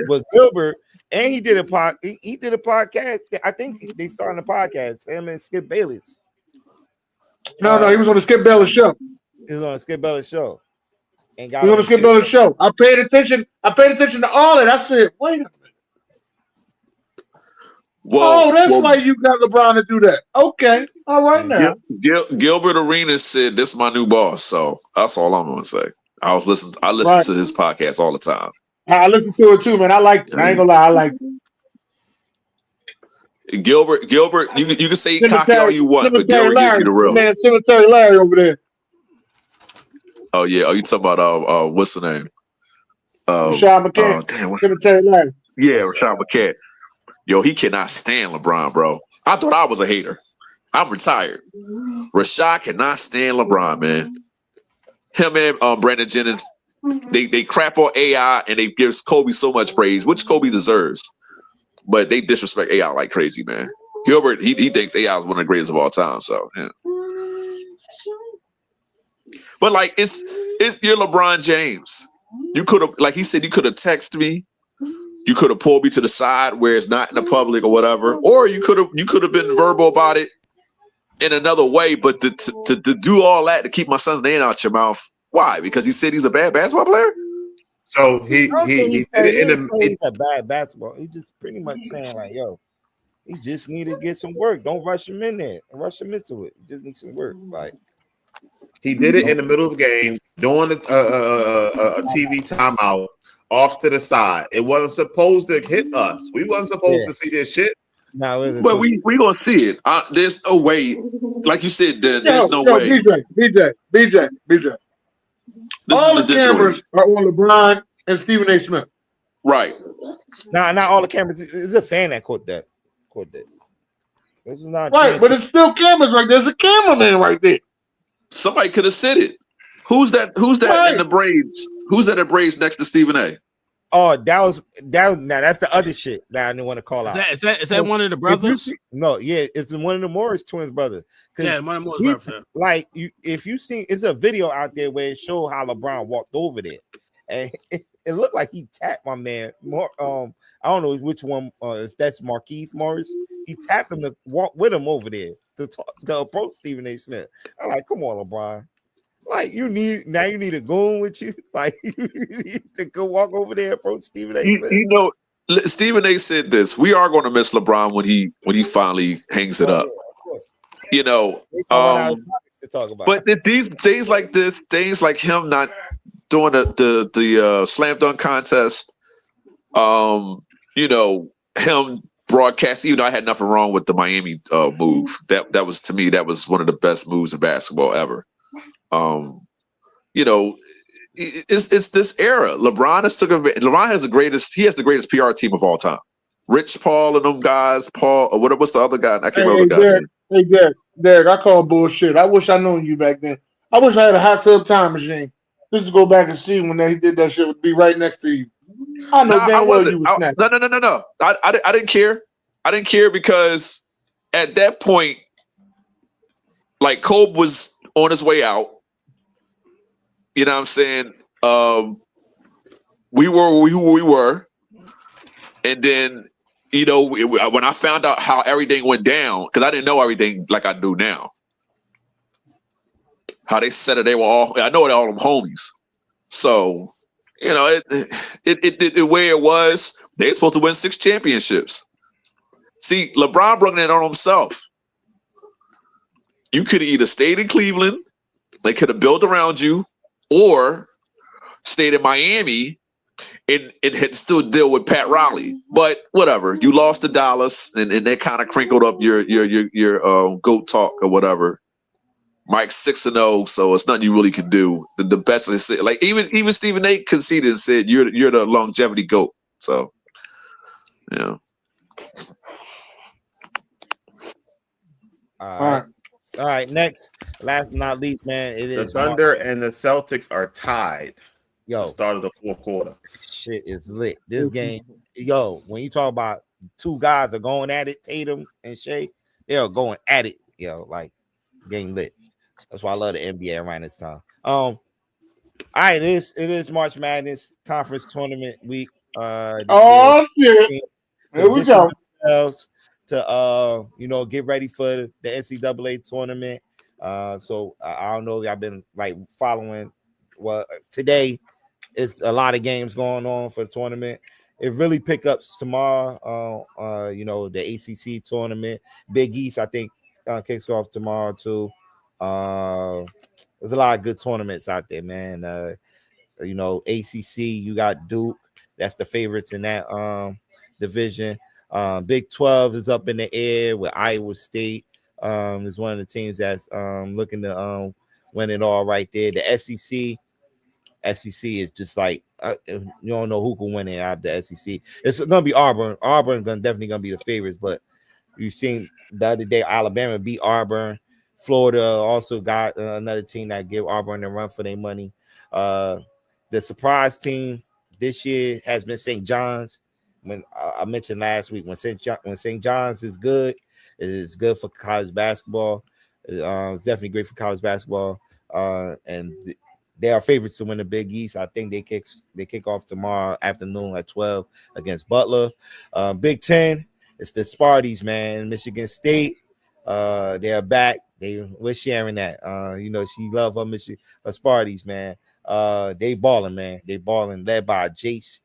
With Gilbert, and he did a podcast. I think they started a podcast. Him and Skip Bayless. No, he was on the Skip Bayless show. He was on the Skip Bayless show. And he was on the Skip Bayless show. I paid attention to all of it. I said, wait a minute. That's why you got LeBron to do that. Okay, all right now. Gilbert Arenas said, "This is my new boss." So that's all I'm going to say. I listen to his podcast all the time. I listen to it too, man. I like it. I ain't gonna lie, I like it. Gilbert, you can say cocky all you want, but Gilbert gives you the real. Man, Cemetery Larry over there. Oh yeah. Oh, you talking about what's the name? Rashad McCann. Damn. Cemetery Larry. Yeah, Rashad McCann. Yo, he cannot stand LeBron, bro. I thought I was a hater. I'm retired. Rashad cannot stand LeBron, man. Him and Brandon Jennings, they crap on AI and they give Kobe so much praise, which Kobe deserves. But they disrespect AI like crazy, man. Gilbert, he thinks AI is one of the greatest of all time. So, yeah. But like, it's you're LeBron James. You could have, like he said, you could have texted me. You could have pulled me to the side where it's not in the public or whatever, or you could have been verbal about it in another way. But to do all that to keep my son's name out your mouth, why? Because he said he's a bad basketball player. So he's a bad basketball. He just pretty much saying like, yo, he just need to get some work. Don't rush him in there. Rush him into it. He just needs some work. Like he did it in the middle of the game during a TV timeout. Off to the side. It wasn't supposed to hit us. We wasn't supposed to see this shit. No, but we gonna see it. There's no way. Like you said, there's no way. BJ. All the cameras are on LeBron and Stephen A. Smith. Right. Not all the cameras. It's a fan that caught that. This is not right, but it's still cameras right there. There's a cameraman right there. Somebody could have said it. Who's that in the braids? Who's that in braids next to Stephen A? Oh, that was now that's the other shit that I didn't want to call out. Is that one of the brothers? It's one of the Morris twins brothers. Yeah, one of the Morris brothers. Like if you see, it's a video out there where it showed how LeBron walked over there, and it looked like he tapped my man. I don't know which one. If that's Markieff Morris, he tapped him to walk with him over there to approach Stephen A. Smith. I'm like, come on, LeBron. Like you need a goon with you. Like you need to go walk over there and approach Stephen A. Smith. You know, Stephen A. said this. We are going to miss LeBron when he finally hangs it up. You know, to talk about. But these things like this, things like him not doing the slam dunk contest, him broadcast. Even though I had nothing wrong with the Miami move, that was, to me, that was one of the best moves in basketball ever. It's this era. LeBron has LeBron has the greatest PR team of all time. Rich Paul and them guys. Paul, or what's the other guy? I can't remember the guy's name. Derek, I call bullshit. I wish I known you back then. I wish I had a hot tub time machine just to go back and see when he did that shit. Would be right next to you. I know Nah, I damn well wasn't. you was snapping. No. I didn't care. I didn't care because at that point, like, Kobe was on his way out. You know what I'm saying? We were who we were, and then when I found out how everything went down, because I didn't know everything like I do now. How they said it, they were all. I know they're all them homies. So, it where it was. They were supposed to win 6 championships. See, LeBron brought it on himself. You could have either stayed in Cleveland, they could have built around you, or stayed in Miami and had still deal with Pat Riley. But whatever, you lost to Dallas, and they kind of crinkled up your GOAT talk or whatever. Mike's 6-0, so it's nothing you really can do. The best they said, like even Stephen A. conceded and said you're the longevity GOAT. So, yeah. All right. Next, last but not least, man, it is the Thunder and the Celtics are tied. Yo, the start of the fourth quarter. Shit is lit. This game, when you talk about two guys are going at it, Tatum and Shea, they are going at it. Like game lit. That's why I love the NBA around this time. All right, it is March Madness conference tournament week. Shit! Here we go. To get ready for the NCAA tournament. So I don't know if y'all been like following. Well, today it's a lot of games going on for the tournament. It really pick up tomorrow. The ACC tournament, Big East, I think kicks off tomorrow too. There's a lot of good tournaments out there, man. ACC, you got Duke. That's the favorites in that division. Big 12 is up in the air with Iowa State. Is one of the teams that's looking to win it all right there. The SEC is just like you don't know who can win it out of the SEC. It's gonna be Auburn. Definitely gonna be the favorites, but you seen the other day Alabama beat Auburn. Florida also got another team that give Auburn a run for their money. The surprise team this year has been St. John's. When I mentioned last week, when St. John's is good, it is good for college basketball. It's definitely great for college basketball. And they are favorites to win the Big East. I think they kick off tomorrow afternoon at 12 against Butler. Big 10, it's the Sparties, man. Michigan State, they are back. We're sharing that. She love her Sparties, man. They balling, man. They balling, led by Jace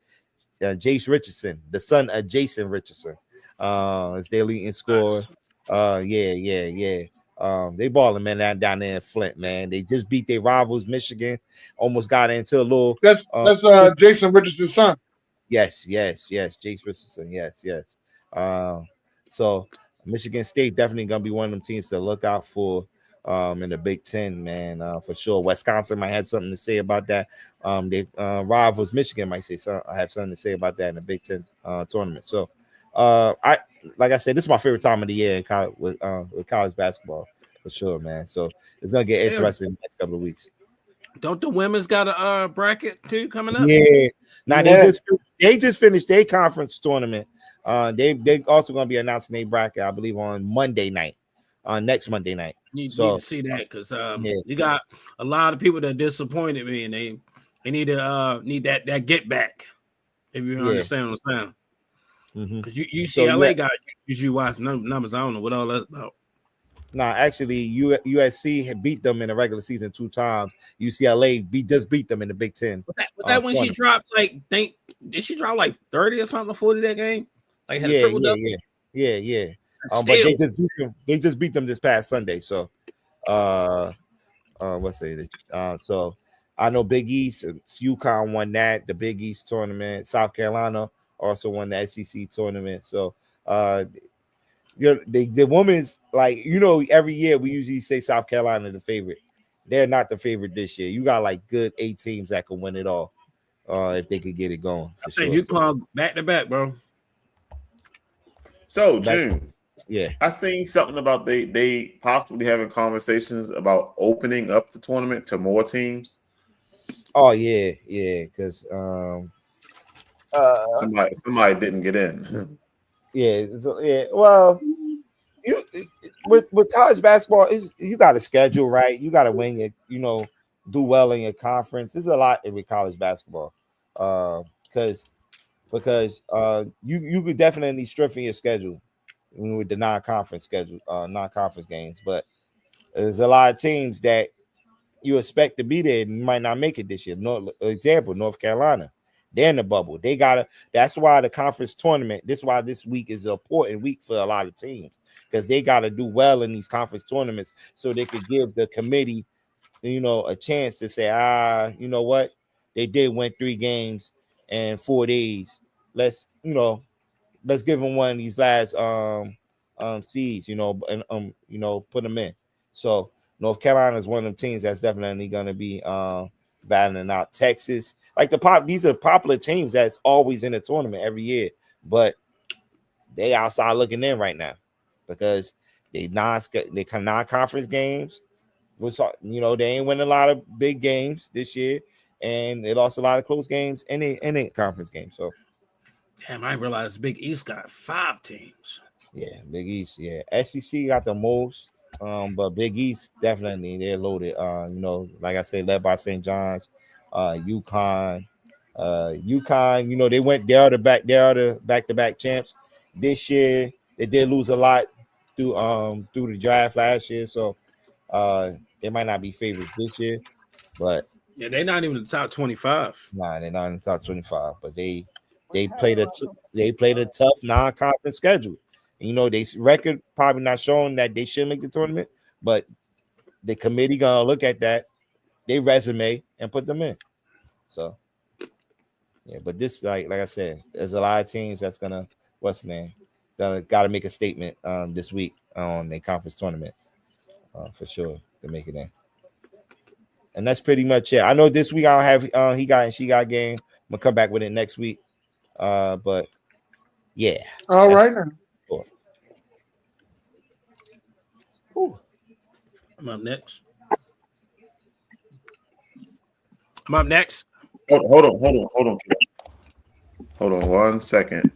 Richardson, the son of Jason Richardson. Is their leading scorer. They balling, man, down there in Flint, man. They just beat their rivals, Michigan. Almost got into a little. That's Jason Richardson's son. Yes, Jace Richardson. Yes. So Michigan State definitely gonna be one of them teams to look out for in the Big Ten, man, for sure. Wisconsin might have something to say about that. They rivals Michigan might have something to say about that in the Big Ten tournament. So like I said, this is my favorite time of the year in college, with college basketball for sure, man. So it's gonna get interesting in the next couple of weeks. Don't the women's got a bracket too coming up? Yeah. Now they just finished their conference tournament. They also gonna be announcing their bracket, I believe, on Monday night. Next Monday night. You need to see that because you got a lot of people that disappointed me, and they need to need that get back. If you understand what I'm saying. Because UCLA got you watch numbers. I don't know what all that's about. Nah, actually, USC had beat them in the regular season 2 times. UCLA just beat them in the Big Ten. Was that when she dropped did she drop like 30 or something, 40 that game? Like had a triple double? Yeah. But they just beat them this past Sunday. So let's say so I know Big East, UConn won that, the Big East tournament. South Carolina also won the SEC tournament. So the women's, like, every year we usually say South Carolina the favorite. They're not the favorite this year. You got like good 8 teams that could win it all if they could get it going for sure. You call back to back, bro. So June, yeah, I seen something about they possibly having conversations about opening up the tournament to more teams. Oh yeah, because somebody didn't get in. Yeah. Well, you with college basketball you got to schedule right. You got to win your do well in your conference. There's a lot with college basketball, because you could definitely strengthen your schedule with the non-conference games, but there's a lot of teams that you expect to be there and might not make it this year. Example, North Carolina. They're in the bubble. That's why the conference tournament, this is why this week is an important week for a lot of teams, because they got to do well in these conference tournaments so they could give the committee, a chance to say, you know what? They did win 3 games in 4 days. Let's give them one of these last seeds, and put them in. So North Carolina is one of them teams that's definitely going to be battling out Texas. Like these are popular teams that's always in the tournament every year, but they outside looking in right now because they non-conference games. They ain't winning a lot of big games this year, and they lost a lot of close games in a conference game. So, damn, I realized Big East got 5 teams. Yeah, Big East. Yeah, SEC got the most, but Big East definitely they're loaded. Like I said, led by St. John's, UConn. They are the back-to-back champs this year. They did lose a lot through the draft last year, so they might not be favorites this year, but yeah, they're not even in the top 25. Nah, they're not in the top 25, but they played a tough non-conference schedule. They record probably not showing that they should make the tournament, but the committee gonna look at that, they resume and put them in. So yeah, but this like I said, there's a lot of teams that's gonna gotta make a statement this week on the conference tournament for sure to make it in. And that's pretty much it. I know this week I don't have he got and she got game. I'm gonna come back with it next week. But yeah. All right now. Cool. I'm up next. Hold on 1 second.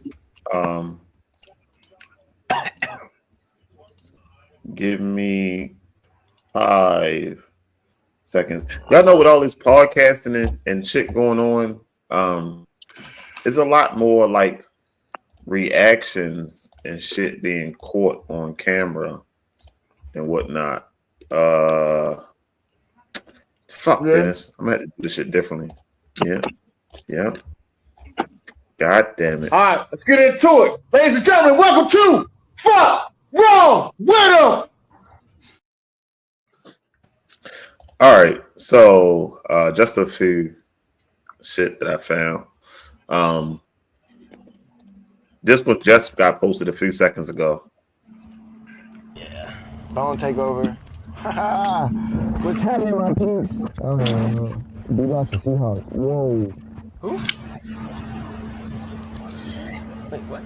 Give me 5 seconds. Y'all know with all this podcasting and shit going on, it's a lot more like reactions and shit being caught on camera and whatnot. Dennis. I'm gonna have to do this shit differently. Yeah. God damn it. All right, let's get into it. Ladies and gentlemen, welcome to Fuck Wrong With 'Em. All right, so just a few shit that I found. This one just got posted a few seconds ago. Yeah. Don't take over. What's happening, my peeps? We lost the Seahawks. Whoa. Who? Wait, what?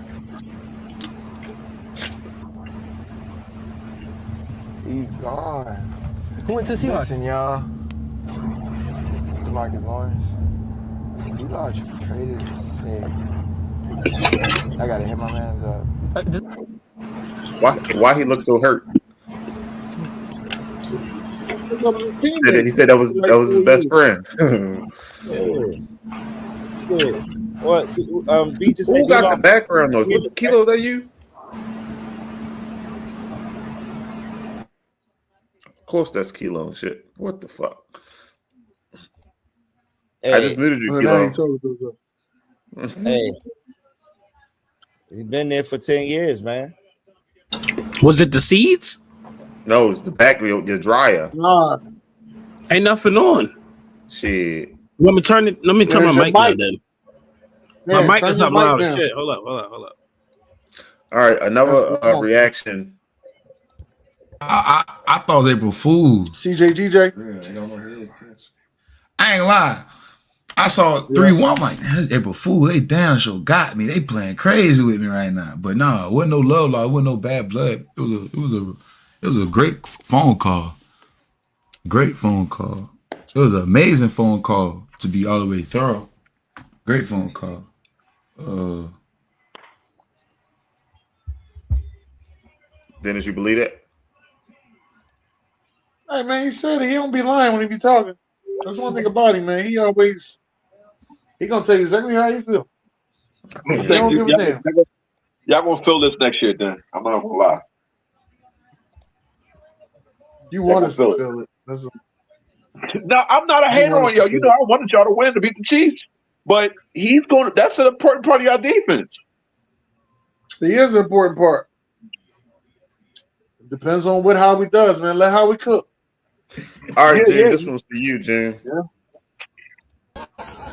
He's gone. Who went to Seahawks? Listen, y'all. Marcus Lawrence. You lot should be traded to say. I gotta hit my man's up. Why he looks so hurt? He said that was his best friend. What? B just Who got the background though? Kilo, is that you? Of course, that's Kilo and shit. What the fuck? Hey, I just muted you, Kilo. Hey, he's been there for 10 years, man. Was it the seeds? No, it's the back your dryer. Nah. Ain't nothing on. Shit. Let me turn my mic down then. My Man, mic turn is your up mic loud as down. shit. Hold up. All right, another That's wrong. reaction. I thought it was April Fool's. CJ, I ain't gonna lie. I saw 3-1. I'm like, man, that's April Fool. They damn sure got me. They playing crazy with me right now. But no, it wasn't no love law. It wasn't no bad blood. It was a great phone call. Great phone call. It was an amazing phone call to be all the way thorough. Great phone call. Dennis, you believe it? Hey man, he said it. He don't be lying when he be talking. That's one thing about him, man. He gonna tell you exactly how you feel. He don't give a damn. Y'all gonna feel this next year, then. I'm not gonna lie. You want us to feel it. No, I'm not a hater on y'all. You know, I wanted y'all to win to beat the Chiefs, but that's an important part of your defense. He is an important part. It depends on what Howie does, man. Let Howie cook. All right, June. This one's for you, June. Yeah.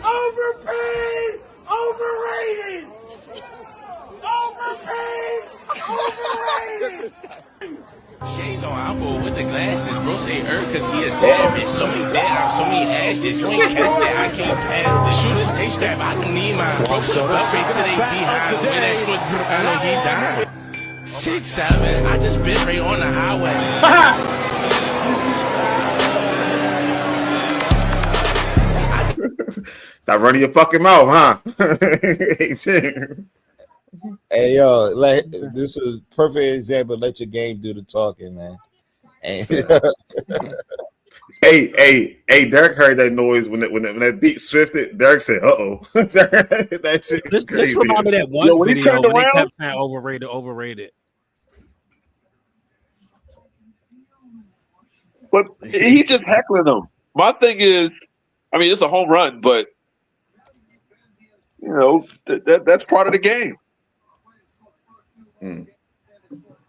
Overpaid, overrated. Overpaid, overrated. Shades on Apple with the glasses, bro. Say cause he a savage. So many dead, so many ashes. You ain't catch that, I can't pass the shooters. They strap, I don't need mine. Bro, put up to they behind. With that foot, I know he dying. 6'7", I just been right on the highway. Stop running your fucking mouth, huh? Hey yo, this is a perfect example. Let your game do the talking, man. And hey, Derek heard that noise when that beat swifted. Derek said, "Uh-oh." That shit is crazy. This reminded me of that one video when they kept saying overrated. But he's just heckling them. My thing is, I mean, it's a home run, but you know that's part of the game.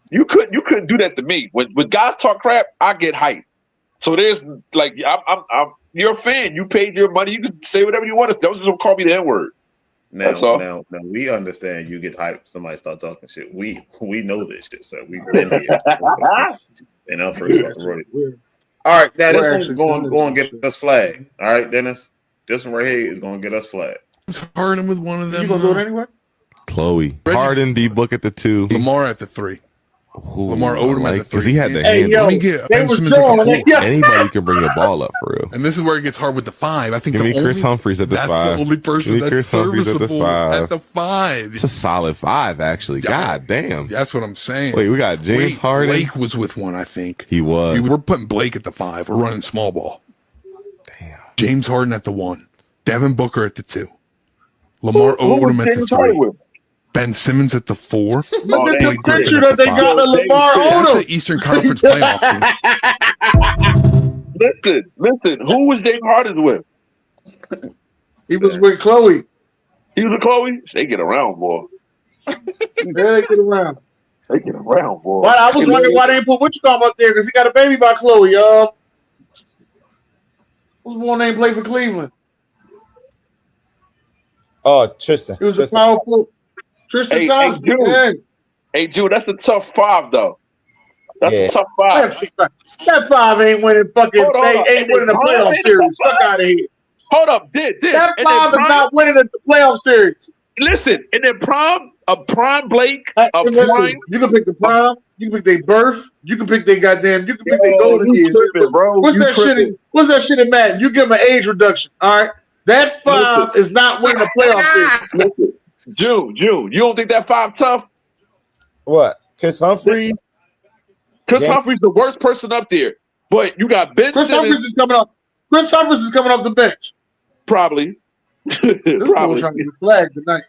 You couldn't do that to me. When guys talk crap, I get hyped. So there's like I'm you're a fan. You paid your money. You can say whatever you want. Don't just call me the N-word. Now, we understand you get hyped. Somebody start talking shit. We know this shit, so we've been here. And I'm first fucking wrote it. All right, now this one's going to get us flagged. All right, Dennis, this one right here is going to get us flagged. Harden with one of them. You gonna do it anyway? Chloe. Harden, D-Book at the 2. Lamar at the 3. Lamar Odom at the 3. Because he had the Hey, hand. yo, Let me get they Ben were Simmons at showing the 4. Anybody can bring the ball up for real. And this is where it gets hard with the 5. I think Give me Chris Humphries at the 5. That's the only person that's Chris Humphries serviceable at the 5. It's a solid 5, actually. God damn. That's what I'm saying. Wait, we got James Harden. Blake was with one, I think. He was. We're putting Blake at the 5. We're running small ball. Damn. James Harden at the 1. Devin Booker at the 2. Lamar Odom at the 3. Ben Simmons at the 4. Look at the picture that they got of Lamar Odom. That's an Eastern Conference playoff team. Listen. Who was James Harden with? He was with Chloe. He was with Chloe? They get around, boy. Yeah, they get around. They get around, boy. But I was wondering why they didn't put Wichita up there because he got a baby by Chloe. Who's the one name played for Cleveland? oh, Tristan. It was a powerful Tristan Thompson. Hey, Jude, that's a tough 5, though. That's a tough 5. That 5 ain't winning fucking. They ain't winning the playoff series. Fuck out of here. Hold up, That 5 is not winning the playoff series. Listen, and then a prime Blake, prime. You can pick the prime. You can pick their birth. You can pick their goddamn. You can pick their golden years. Bro. What's that shit in Madden? You give them an age reduction. All right. That 5 is not winning the playoff series. Listen. June, you don't think that 5 tough? What? Chris Humphries? Chris Humphries the worst person up there. But you got Ben Simmons. Humphries is coming up. Chris Humphries is coming off the bench. Probably. Probably trying to get flagged tonight.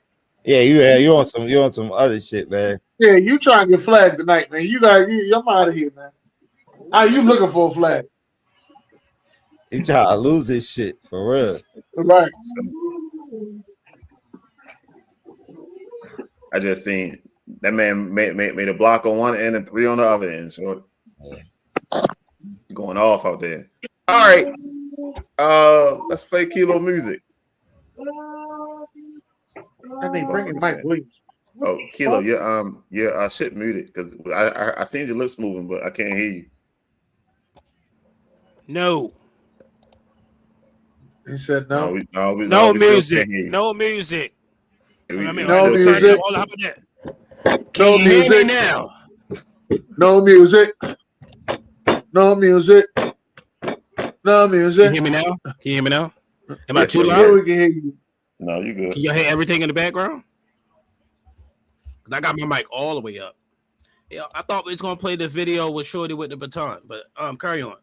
Yeah, you on some other shit, man. Yeah, you trying to get flagged tonight, man. I'm out of here, man. How you looking for a flag? He trying to lose this shit for real. Right. I just seen that man made a block on one end and 3 on the other end. So going off out there. All right. Let's play Kilo music. And they bringing Mike Williams. Oh, Kilo, your shit muted because I seen your lips moving, but I can't hear you. No. He said No we music. still can't hear you. No music. We no music. Hold on, how about that? No Can you hear me music. now? No music. No music. No music. Can you hear me now? Can you hear me now? Am I Yes, too sir. loud? Yeah, we can hear you. No, you good. Can y'all hear everything in the background? 'Cause I got my mic all the way up. Yeah, I thought we was gonna play the video with Shorty with the baton, but carry on.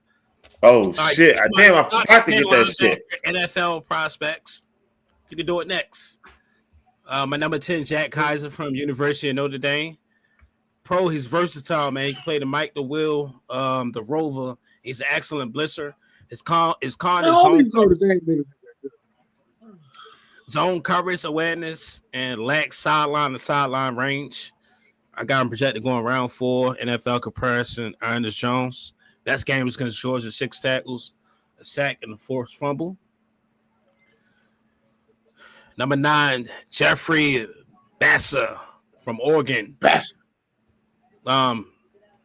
Oh All right, shit! this is Damn, I my forgot to get that linebacker shit. NFL prospects. You can do it next. My number 10, Jack Kaiser from University of Notre Dame. Pro, he's versatile, man. He can play the mic, the wheel, the rover. He's an excellent blitzer. His con is zone coverage awareness and lacks sideline to sideline range. I got him projected going round 4. NFL comparison, Ernest Jones. Best game was against Georgia, 6 tackles, a sack, and a forced fumble. Number 9, Jeffrey Bassa from Oregon.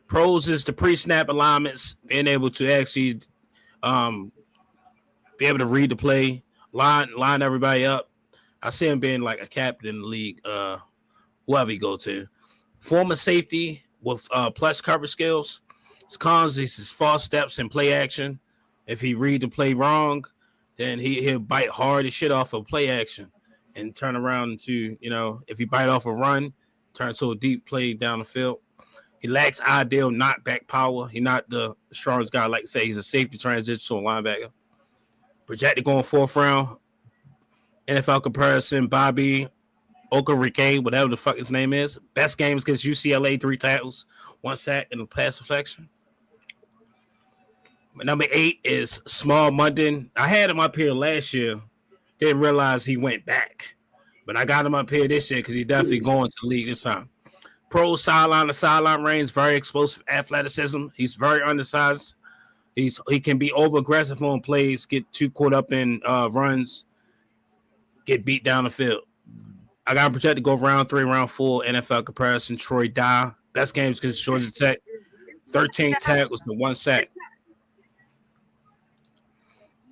Pros is the pre-snap alignments, being able to actually be able to read the play, line everybody up. I see him being like a captain in the league, whoever he go to. Former safety with plus cover skills. His cons is his false steps and play action. If he read the play wrong, then he'll bite hard as shit off of play action and turn around to, if he bite off a run, turn to a deep play down the field. He lacks ideal knockback power. He's not the strongest guy, like to say. He's a safety transitional linebacker. Projected going 4th round. NFL comparison, Bobby Okereke, whatever the fuck his name is. Best games against UCLA, 3 tackles, 1 sack, and a pass deflection. Number 8 is Small Munden. I had him up here last year. Didn't realize he went back. But I got him up here this year because he's definitely going to the league this time. Pro sideline to sideline range, very explosive athleticism. He's very undersized. He can be over aggressive on plays, get too caught up in runs, get beat down the field. I got him projected to go round 3, round 4. NFL comparison, Troy Dye. Best games against Georgia Tech. 13 tackles to 1 sack.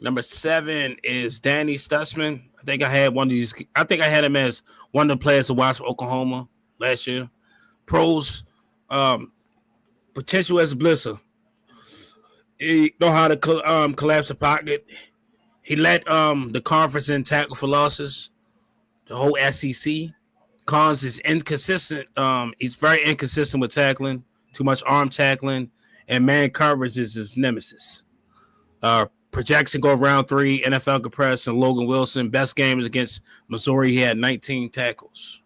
Number 7 is Danny Stutzman. I think I had him as one of the players to watch for Oklahoma last year. Pros, potential as a blitzer. He know how to collapse the pocket. He led the conference in tackle for losses, the whole SEC. Cons is inconsistent. He's very inconsistent with tackling, too much arm tackling, and man coverage is his nemesis. Projection go round 3, NFL comparison, Logan Wilson. Best game is against Missouri. He had 19 tackles.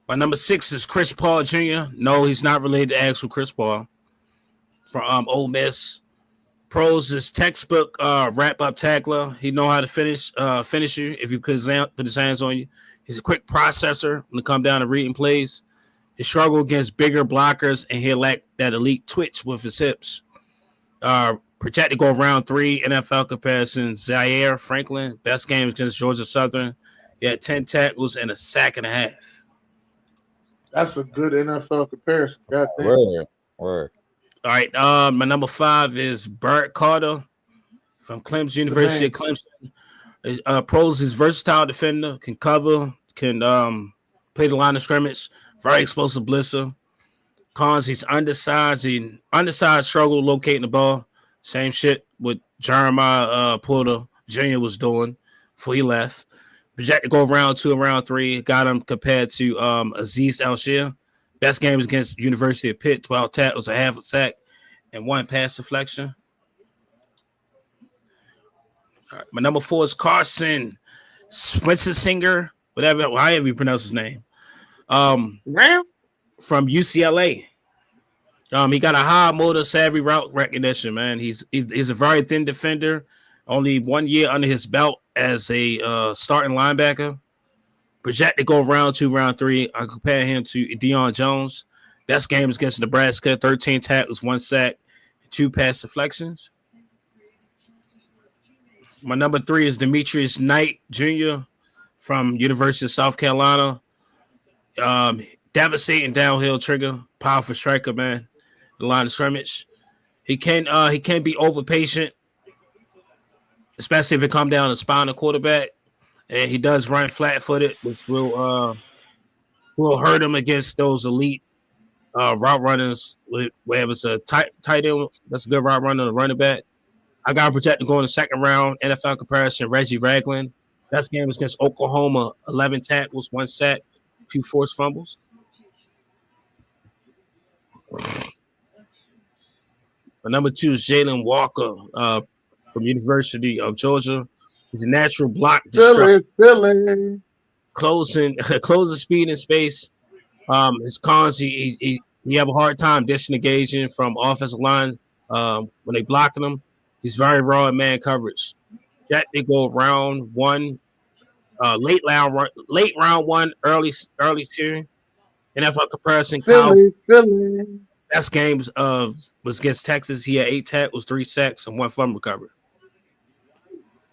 My number 6 is Chris Paul Jr. No, he's not related to actual Chris Paul from Ole Miss. Pros is textbook wrap-up tackler. He know how to finish you if you put his hands on you. He's a quick processor when it comes down to reading plays. He struggle against bigger blockers, and he lack that elite twitch with his hips. Projected to go round 3, NFL comparison, Zaire Franklin. Best game against Georgia Southern. He had 10 tackles and a sack and a half. That's a good NFL comparison. Goddamn. Word. All right. My number 5 is Bert Carter from Clemson, University of Clemson. Pros is versatile defender, can cover, can play the line of scrimmage, very explosive blitzer. Cons, he's undersized. Struggle locating the ball. Same shit with Jeremiah Porter Jr. was doing before he left. Projected to go round 2 and round 3. Got him compared to Aziz Al-Shir. Best games against University of Pitt, 12 tackles, a half a sack, and 1 pass deflection. All right, my number 4 is Carson Spencer, however you pronounce his name. From UCLA. He got a high motor, savvy route recognition, man. He's a very thin defender. Only 1 year under his belt as a starting linebacker. Projected to go round 2, round 3. I compare him to Deion Jones. Best games against Nebraska, 13 tackles, 1 sack, 2 pass deflections. My number 3 is Demetrius Knight Jr. from University of South Carolina. Devastating downhill trigger, powerful striker, man. The line of scrimmage. He can't be over patient, especially if it come down to spine a quarterback. And he does run flat footed, which will hurt him against those elite route runners. Where it's a tight end, that's a good route runner, a running back. I got him projected to go in the second round. NFL comparison: Reggie Ragland. Best game was against Oklahoma. 11 tackles, 1 sack, 2 forced fumbles. Number 2 is Jalen Walker from University of Georgia. He's a natural block Philly. closing speed and space. His cons, he have a hard time disengaging from offensive line when they blocking him. He's very raw in man coverage. That they go round 1, late round 1, early 2. NFL comparison. Philly. Best games was against Texas. He had 8 tackles, 3 sacks, and 1 fumble recovery.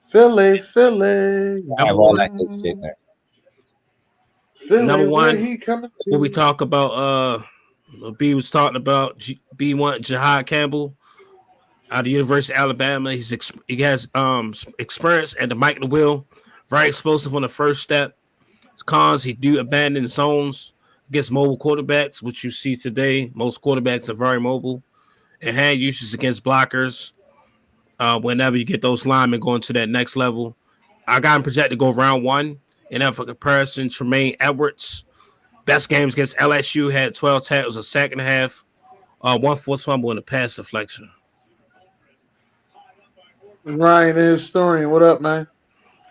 Philly. I have all that good shit, man. Philly, Number 1, he coming to? what we talk about, B was talking about B1 Jahad Campbell out of the University of Alabama. He has experience at the Mike the Wheel, very explosive on the first step. His cons, he do abandon zones against mobile quarterbacks, which you see today. Most quarterbacks are very mobile, and hand usage against blockers. Whenever you get those linemen going to that next level, I got him projected to go round 1. And then for comparison, Tremaine Edwards, best games against LSU, had 12 tackles, a sack and a half, 1 forced fumble, and a pass deflection. Ryan Historian, what up, man?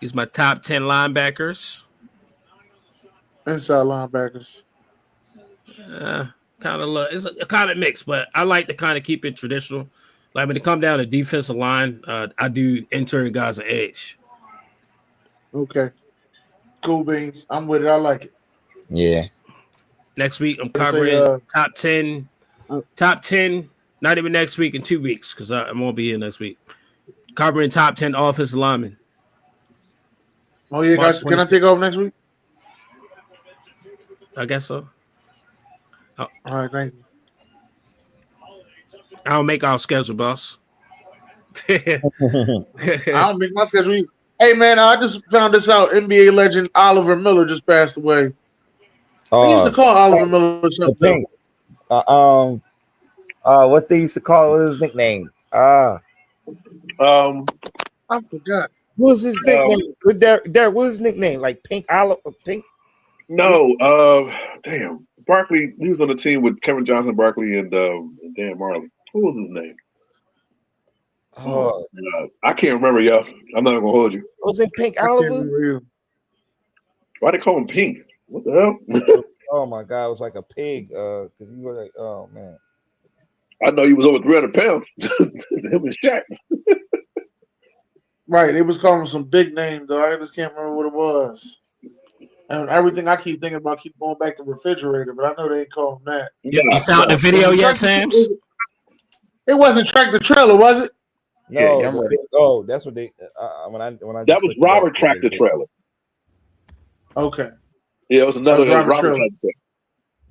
He's my top 10 linebackers. Inside linebackers. It's a kind of mix, but I like to kind of keep it traditional. Like when it comes down to defensive line, I do interior guys an edge. Okay. Cool beans. I'm with it. I like it. Yeah. Next week, I'm covering top 10. Top 10, not even next week, in 2 weeks, because I won't be here next week. Covering top 10 offensive linemen. Oh, yeah. Guys, can I take off next week? I guess so. All right, thank you. I'll make our schedule, boss. I don't make my schedule either. Hey, man, I just found this out. NBA legend Oliver Miller just passed away. They used to call Oliver Miller something. What they used to call his nickname? I forgot. What was his nickname? Derek, what was his nickname? Like Pink Oliver? Pink? No, damn. Barkley, he was on the team with Kevin Johnson, Barkley, and Dan Marley. Who was his name? I can't remember, y'all. I'm not gonna hold you. Was it Pink Oliver? Why they call him Pink? What the hell? Oh my God, it was like a pig. Because he was like, oh man. I know he was over 300 pounds. Him and Shaq. Right, they was calling him some big name though. I just can't remember what it was. And everything I keep thinking about keep going back to refrigerator, but I know they ain't call him that. You found the video yet, Sams? It wasn't Tractor Trailer, was it? No. Yeah, that's what they. When I that was Robert Tractor Trailer. Okay. Yeah, it was another Robert Trailer.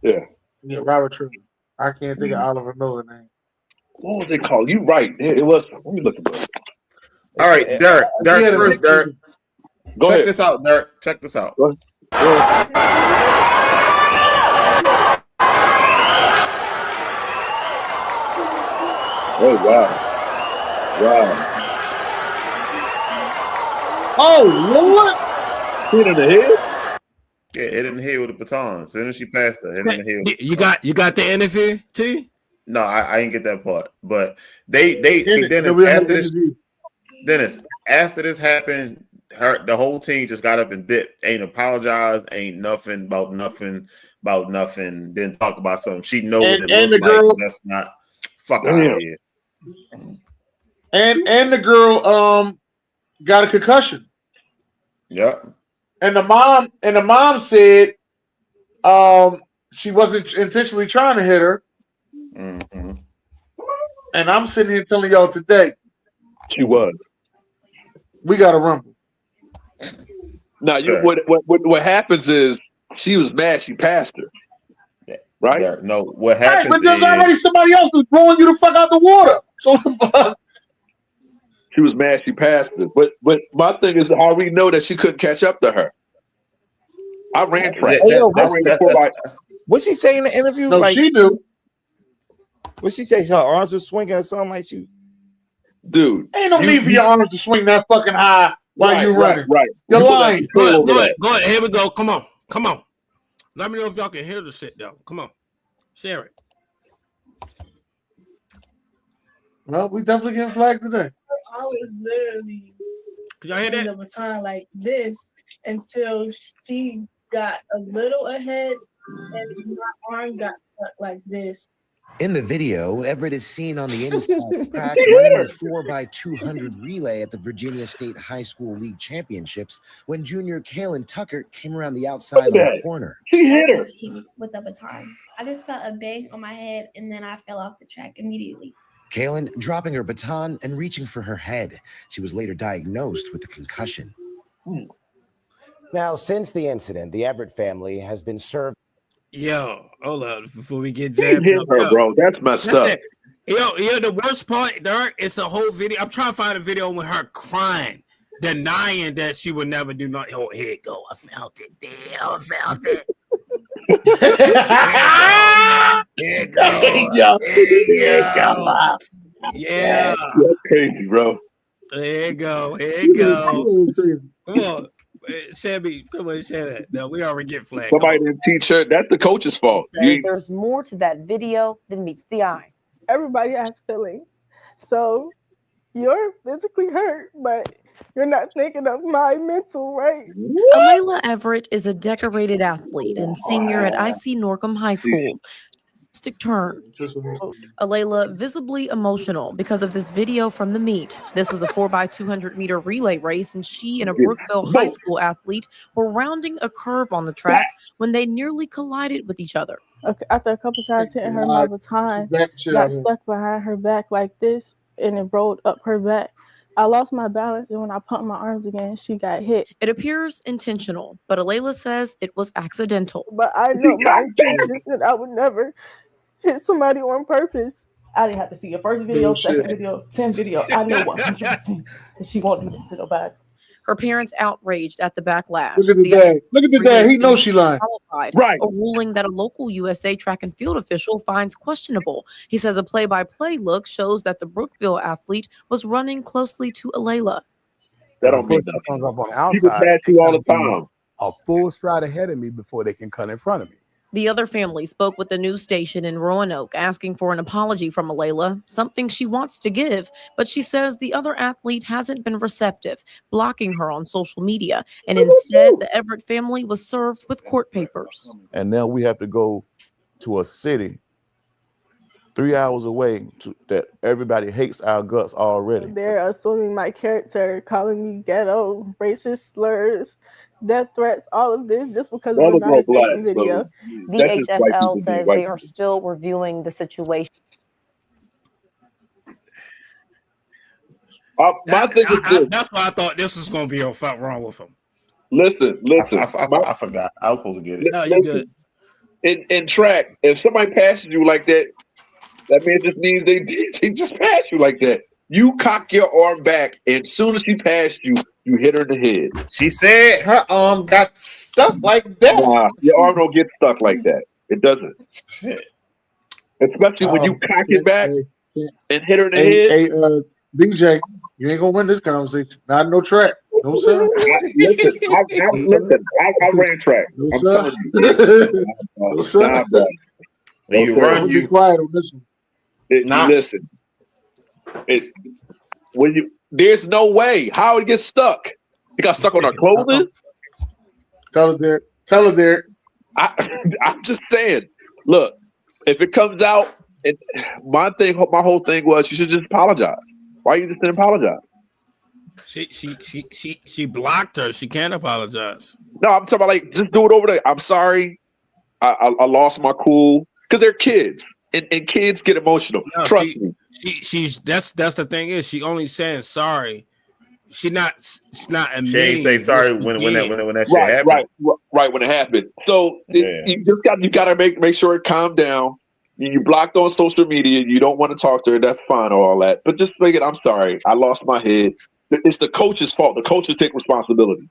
Yeah. Yeah, Robert Trailer. I can't think of Oliver Miller name. What was it called? You right. It was. Let me look at it. All right, Derek. Derek first, Derek. Go Check ahead. this out, Derek. Check this out. Go ahead. Oh, wow. Wow. Oh, Lord. Hit in the head? Yeah, hit in the head with a baton. As soon as she passed her, hit in the head. You got the interview too? No, I didn't get that part. But Dennis, after this happened, the whole team just got up and dipped. Ain't apologized, ain't nothing about nothing. Didn't talk about something. She knows and it the girl, like that's not fuck out of here. And the girl got a concussion. Yep. And the mom said she wasn't intentionally trying to hit her. Mm-hmm. And I'm sitting here telling y'all today. She was. We got to rumble. Now, what happens is she was mad. She passed her, right? No, what Right, happens but there's is already somebody else who's blowing you the fuck out the water. So the fuck. She was mad. She passed her. But my thing is, how we know that she couldn't catch up to her? I ran track. Hey, yo, I ran before what's she say in the interview? No, like she knew. What she say? Her arms were swinging or something like she. Dude, ain't no need for your arms to swing that fucking high while you running. Right. You're lying. Go ahead. Here we go. Come on. Let me know if y'all can hear the shit though. Come on, share it. Well, we definitely getting flagged today. I was literally in the baton like this until she got a little ahead and my arm got stuck like this. In the video, Everett is seen on the inside track running the 4x200 relay at the Virginia State High School League Championships when junior Kaylin Tucker came around the outside on the corner. She hit her with the baton. I just felt a bang on my head and then I fell off the track immediately. Kaylin dropping her baton and reaching for her head. She was later diagnosed with a concussion. Now, since the incident, the Everett family has been served. Yo, hold up before we get She jammed hit up. her, bro. That's messed up. It. Yo, the worst part, Derek, it's a whole video. I'm trying to find a video with her crying, denying that she would never do nothing. Oh, here it go. I felt it. Damn, I felt it. Here it go. Yeah. That's crazy, bro. There you go. Come on. Shabby, come on, share that. No, we already get flagged. Somebody didn't teach her. That's the coach's fault. Says there's more to that video than meets the eye. Everybody has feelings. So you're physically hurt, but you're not thinking of my mental, right? Alayla Everett is a decorated athlete and senior at IC Norcom High School. Turn. Alayla visibly emotional because of this video from the meet. This was a 4x200 meter relay race, and she and a Brookville High School athlete were rounding a curve on the track when they nearly collided with each other. Okay, after a couple times hitting her, my baton got stuck behind her back like this, and it rolled up her back. I lost my balance, and when I pumped my arms again, she got hit. It appears intentional, but Alayla says it was accidental. But I know my intentions, and I would never hit somebody on purpose. I didn't have to see your first video, second video, 10 video. I know 100% that she won't do this to nobody. Her parents outraged at the backlash. Look at the dad. Look at the dad. He knows she lying. Right. A ruling that a local USA track and field official finds questionable. He says a play-by-play look shows that the Brookville athlete was running closely to Alayla. That don't mean comes nothing. up on the outside. People pass you all the time. A full stride ahead of me before they can cut in front of me. The other family spoke with the news station in Roanoke asking for an apology from Alayla, something she wants to give, but she says the other athlete hasn't been receptive, blocking her on social media, and instead the Everett family was served with court papers. And now we have to go to a city 3 hours away that everybody hates our guts already. They're assuming my character, calling me ghetto, racist slurs, death threats, all of this just because of a nice video. The HSL says they are still reviewing the situation. That's why I thought this was going to be on Fuck Wrong with him. Listen. I forgot. I was supposed to get it. No, you're good. In track, if somebody passes you like that, that means just means they just passed you like that. You cock your arm back, and as soon as she passed you, you hit her in the head. She said her arm got stuck like that. Nah, your arm don't get stuck like that. It doesn't. Shit. Especially when you cock it back and hit her in the head. Hey, BJ, you ain't gonna win this conversation. Not no track. No sir. I ran track. No, I'm sir. telling you. No, sir. When you run, be quiet on this one. Listen. There's no way how it gets stuck. It got stuck on our clothing. Tell her there. I'm just saying. Look, if it comes out, and my whole thing was you should just apologize. Why you just didn't apologize? She blocked her. She can't apologize. No, I'm talking about like just do it over there. I'm sorry. I lost my cool because they're kids and kids get emotional. No, Trust me. She's that's the thing is she only saying sorry. she's not admitting. She ain't say sorry when that shit happened. Right when it happened. So you gotta make sure it calm down. You blocked on social media. You don't want to talk to her. That's fine, all that. But just think it. I'm sorry. I lost my head. It's the coach's fault. The coaches take responsibility.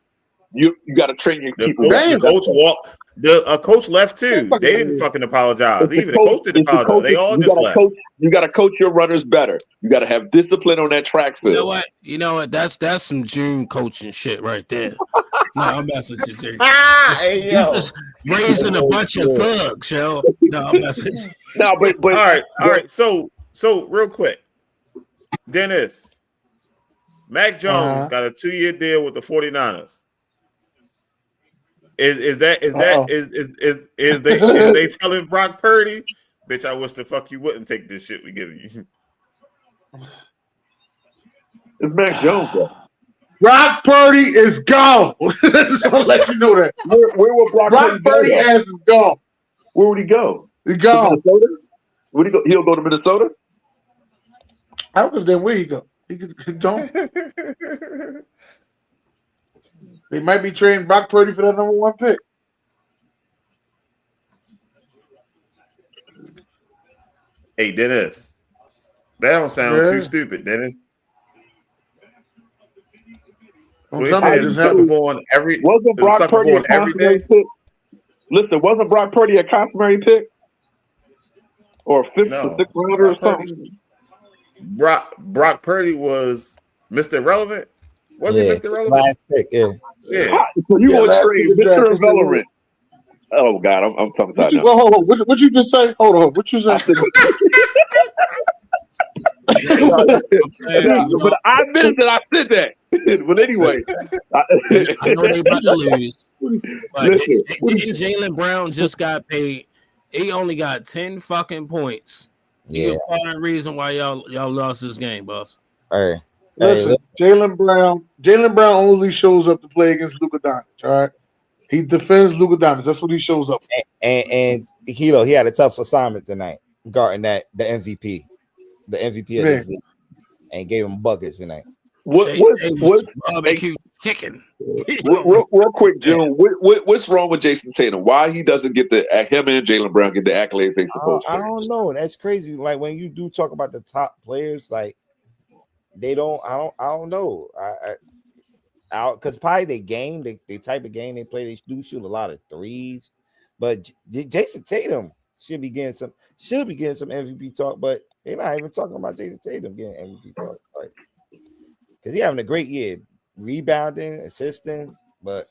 You got to train your people. The coach walked. A coach left too. They didn't fucking apologize. Even the coach didn't apologize. They all just left. You got to coach your runners better. You got to have discipline on that track field. You know what? That's some June coaching shit right there. No, I'm messing with you, Jay. Hey, yo. Just raising a bunch of thugs, yo. No, I'm messing with you. No, but all right. So real quick, Dennis, Mac Jones got a 2-year deal with the 49ers. Is they telling Brock Purdy, bitch, I wish the fuck you wouldn't take this shit we giving you. It's Mac Jones, though. Brock Purdy is gone. Just want to let you know that. Where will Brock Purdy has is gone. Where would he go? He's gone. Minnesota? Would he go? He'll go to Minnesota? I don't know then where he go. He don't. They might be trading Brock Purdy for that number 1 pick. Hey, Dennis. That don't sound too stupid, Dennis. Wasn't Brock Purdy a customary pick? Listen, wasn't Brock Purdy a customary pick? Or 5th or 6th rounder or something? Brock Purdy was Mr. Relevant? Was he Mr. Relevant? Last pick, yeah. So you want to trade Mr. Irrelevant? Oh God, I'm talking about now. Well, hold on. What you just say? Hold on. What you say? But I admit that I said that. But anyway, I know they about to lose. But Jaylen Brown just got paid. He only got 10 fucking points. Yeah, part of the reason why y'all lost this game, boss. Hey, listen, Jaylen Brown only shows up to play against Luka Doncic. All right, he defends Luka Doncic. That's what he shows up for. And he had a tough assignment tonight, guarding the MVP of this league, and gave him buckets tonight. What barbecue chicken? Real quick, June. What's wrong with Jason Tatum? Why he doesn't get him and Jaylen Brown get the accolades they supposed to? I don't know. That's crazy. Like when you do talk about the top players, like they don't. I don't know. Because probably they type of game they play. They do shoot a lot of threes, but Jason Tatum should be getting some MVP talk. But they're not even talking about Jason Tatum getting MVP talk. Like, because he's having a great year, rebounding, assisting, but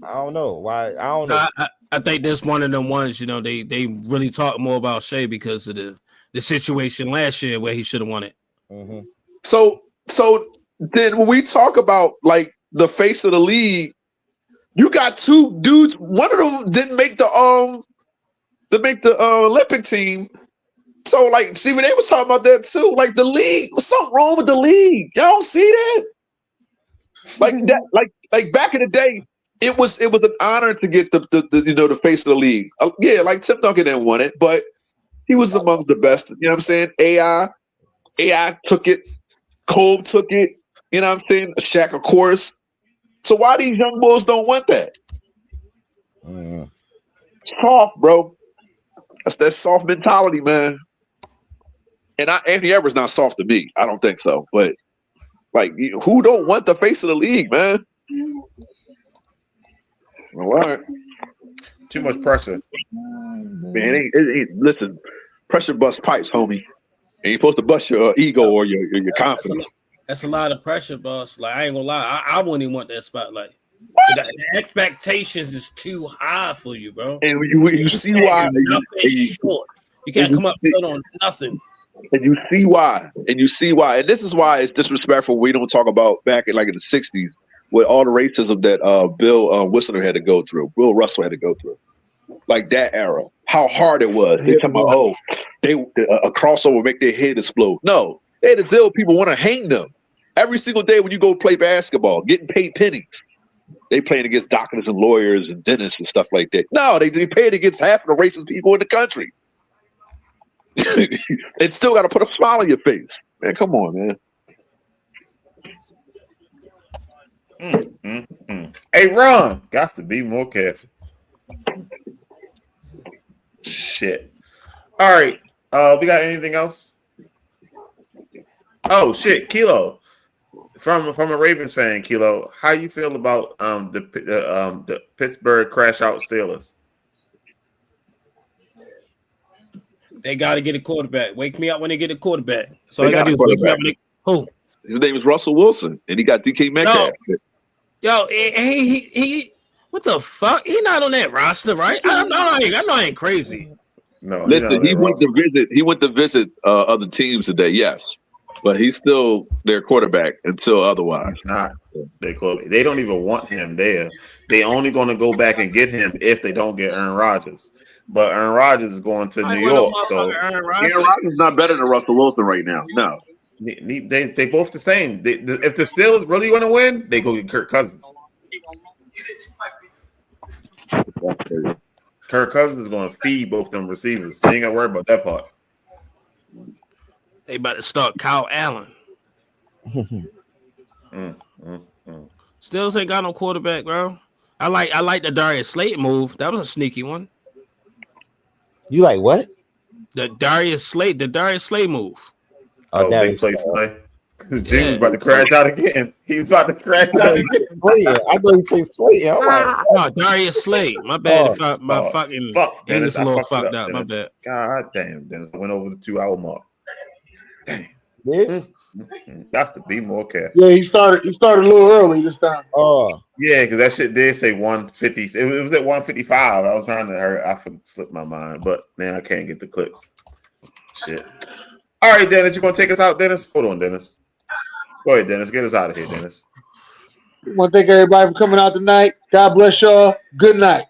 I don't know why. I don't know. I think that's one of them ones. They really talk more about Shea because of the situation last year where he should have won it. Mm-hmm. So then when we talk about like the face of the league, you got 2 dudes. One of them didn't make the Olympic team. So, like, see, when they was talking about that too, like the league, something wrong with the league. Y'all don't see that? Like that, like back in the day, it was an honor to get the face of the league. Yeah, like Tim Duncan didn't want it, but he was among the best. You know what I'm saying? AI took it, Cole took it. You know what I'm saying? Shaq, of course. So why these young bulls don't want that? Soft, bro. That's that soft mentality, man. And Anthony Edwards not soft to me. I don't think so. But like, who don't want the face of the league, man? All right. Too much pressure. Man, listen, pressure busts pipes, homie. And you're supposed to bust your ego or your confidence. That's a lot of pressure, boss. Like, I ain't gonna lie, I wouldn't even want that spotlight. The expectations is too high for you, bro. And you see why. You can't come up short on nothing. And you see why. And this is why it's disrespectful. We don't talk about back in like in the 60s with all the racism that Bill Whistler had to go through. Bill Russell had to go through. Like that era. How hard it was. They talking about, a crossover make their head explode. No. They had to deal with people want to hang them. Every single day when you go play basketball, getting paid pennies. They playing against doctors and lawyers and dentists and stuff like that. No, they paid against half of the racist people in the country. And still got to put a smile on your face. Man, come on, man. Hey, Ron, got to be more careful. Shit. All right. We got anything else? Oh shit, Kilo. From a Ravens fan, Kilo, how you feel about the Pittsburgh crash out Steelers? They got to get a quarterback. Wake me up when they get a quarterback. So They all you got got to a do is wake me up quarterback. when they. Who? His name is Russell Wilson, and he got DK Metcalf. Yo, he what the fuck? He not on that roster, right? I know I ain't crazy. No, Listen, he went to visit. He went to visit other teams today. Yes, but he's still their quarterback until otherwise. He's not. They don't even want him there. They only going to go back and get him if they don't get Aaron Rodgers. But Aaron Rodgers is going to New York. So Aaron Rodgers is not better than Russell Wilson right now. No, they both the same. If the Steelers really want to win, they go get Kirk Cousins. Kirk Cousins is going to feed both them receivers. They ain't got to worry about that part. They about to start Kyle Allen. Steelers ain't got no quarterback, bro. I like the Darius Slate move. That was a sneaky one. You like what? The Darius Slate move. Oh, big play Slay. Jim was about to crash out again. He was about to crash out again. I thought you say Slate. I'm like, no, Darius Slate. My bad. Fucking English a little fucked up. My bad. God damn, Dennis went over the 2 hour mark. Damn. Yeah. That's to be more careful. Yeah, he started a little early this time. Oh. Yeah, because that shit did say 150. It was at 155. I was trying to hurry. I slipped my mind, but now I can't get the clips. Shit. All right, Dennis, you gonna take us out, Dennis? Hold on, Dennis. Go ahead, Dennis. Get us out of here, Dennis. I want to thank everybody for coming out tonight. God bless y'all. Good night.